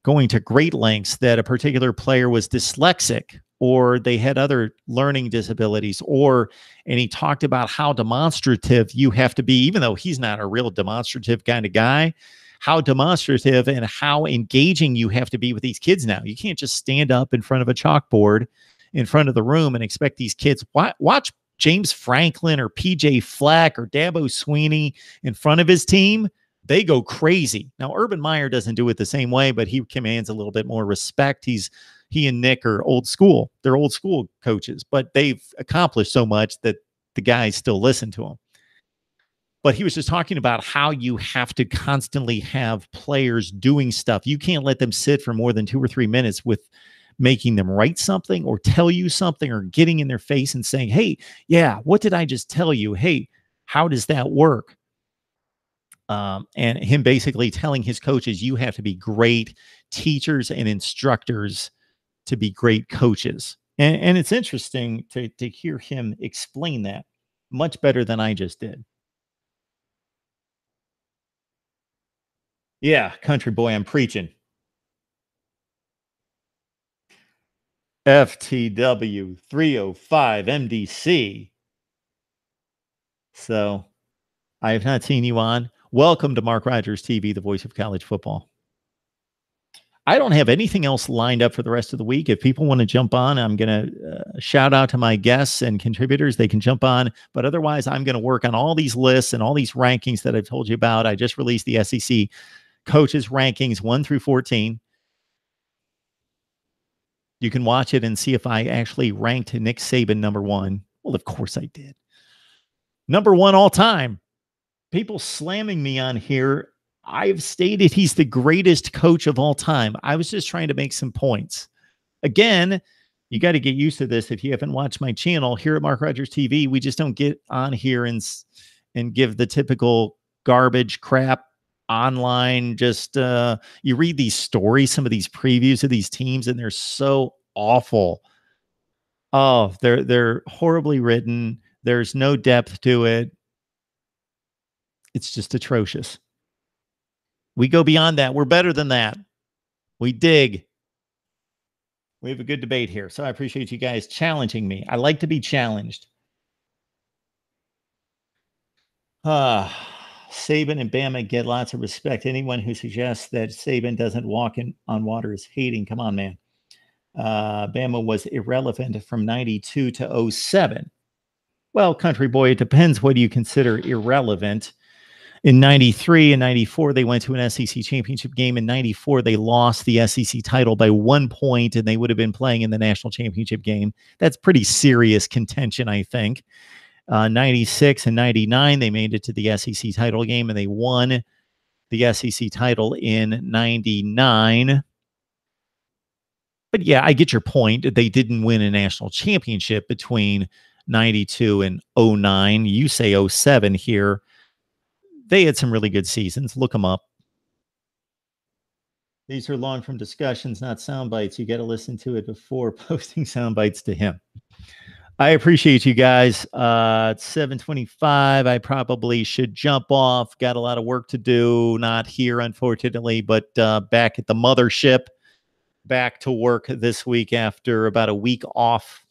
going to great lengths that a particular player was dyslexic or they had other learning disabilities, and he talked about how demonstrative you have to be, even though he's not a real demonstrative kind of guy, how demonstrative and how engaging you have to be with these kids now. You can't just stand up in front of a chalkboard in front of the room and expect these kids, watch James Franklin or PJ Fleck or Dabo Sweeney in front of his team. They go crazy. Now, Urban Meyer doesn't do it the same way, but he commands a little bit more respect. He and Nick are old school. They're old school coaches, but they've accomplished so much that the guys still listen to them. But he was just talking about how you have to constantly have players doing stuff. You can't let them sit for more than 2 or 3 minutes with making them write something or tell you something or getting in their face and saying, hey, yeah, what did I just tell you? Hey, how does that work? And him basically telling his coaches, you have to be great teachers and instructors to be great coaches. And it's interesting to hear him explain that much better than I just did. Yeah, country boy, I'm preaching. FTW 305 MDC. So I have not seen you on. Welcome to Mark Rogers TV, the voice of college football. I don't have anything else lined up for the rest of the week. If people want to jump on, I'm going to shout out to my guests and contributors. They can jump on. But otherwise, I'm going to work on all these lists and all these rankings that I've told you about. I just released the SEC coaches rankings 1 through 14. You can watch it and see if I actually ranked Nick Saban number 1. Well, of course I did. Number 1 all time. People slamming me on here. I've stated he's the greatest coach of all time. I was just trying to make some points. Again, you got to get used to this. If you haven't watched my channel here at Mark Rogers TV, we just don't get on here and give the typical garbage crap online. Just you read these stories, some of these previews of these teams, and they're so awful. Oh, they're horribly written. There's no depth to it. It's just atrocious. We go beyond that. We're better than that. We dig. We have a good debate here. So I appreciate you guys challenging me. I like to be challenged. Saban and Bama get lots of respect. Anyone who suggests that Saban doesn't walk on water is hating. Come on, man. Bama was irrelevant from 92 to 07. Well, country boy, it depends what you consider irrelevant. In 93 and 94, they went to an SEC championship game. In 94, they lost the SEC title by 1 point, and they would have been playing in the national championship game. That's pretty serious contention, I think. 96 and 99, they made it to the SEC title game, and they won the SEC title in 99. But yeah, I get your point. They didn't win a national championship between 92 and 09. You say 07 here. They had some really good seasons. Look them up. These are long from discussions, not sound bites. You got to listen to it before posting sound bites to him. I appreciate you guys. It's 7:25. I probably should jump off. Got a lot of work to do. Not here, unfortunately, but back at the mothership. Back to work this week after about a week off.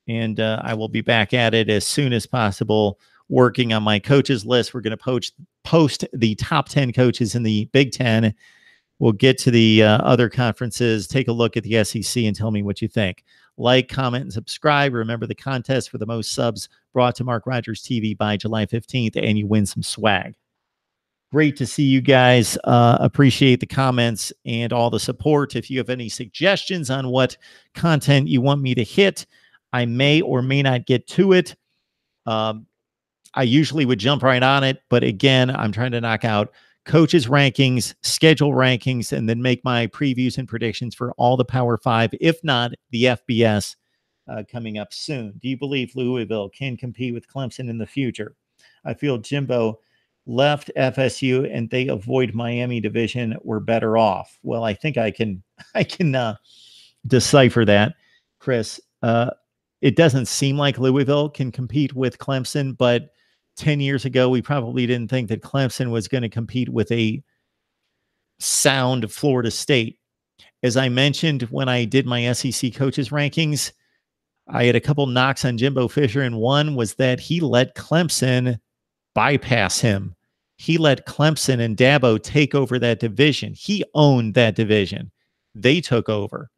And I will be back at it as soon as possible, working on my coaches list. We're going to post the top 10 coaches in the Big Ten. We'll get to the other conferences, take a look at the SEC, and tell me what you think. Like, comment, and subscribe. Remember the contest for the most subs brought to Mark Rogers TV by July 15th, and you win some swag. Great to see you guys. Appreciate the comments and all the support. If you have any suggestions on what content you want me to hit, I may or may not get to it. I usually would jump right on it, but again, I'm trying to knock out coaches rankings, schedule rankings, and then make my previews and predictions for all the Power 5, if not the FBS, coming up soon. Do you believe Louisville can compete with Clemson in the future? I feel Jimbo left FSU and they avoid Miami division. We're better off. Well, I think I can decipher that, Chris. It doesn't seem like Louisville can compete with Clemson, but 10 years ago, we probably didn't think that Clemson was going to compete with a sound Florida State. As I mentioned, when I did my SEC coaches rankings, I had a couple knocks on Jimbo Fisher, and one was that he let Clemson bypass him. He let Clemson and Dabo take over that division. He owned that division. They took over.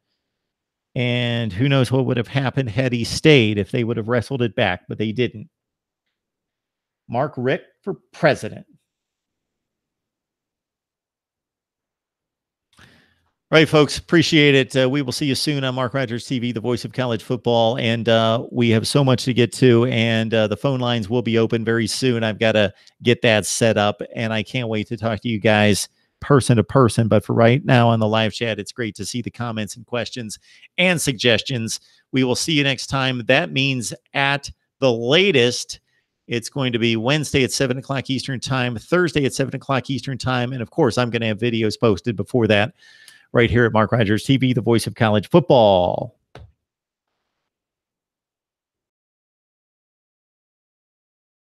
And who knows what would have happened had he stayed, if they would have wrestled it back, but they didn't. Mark Richt for president. All right, folks, appreciate it. We will see you soon on Mark Rogers TV, the voice of college football. And we have so much to get to, and the phone lines will be open very soon. I've got to get that set up, and I can't wait to talk to you guys person to person. But for right now on the live chat, it's great to see the comments and questions and suggestions. We will see you next time. That means at the latest, it's going to be Wednesday at 7 o'clock Eastern time, Thursday at 7 o'clock Eastern time. And of course, I'm going to have videos posted before that right here at Mark Rogers TV, the voice of college football.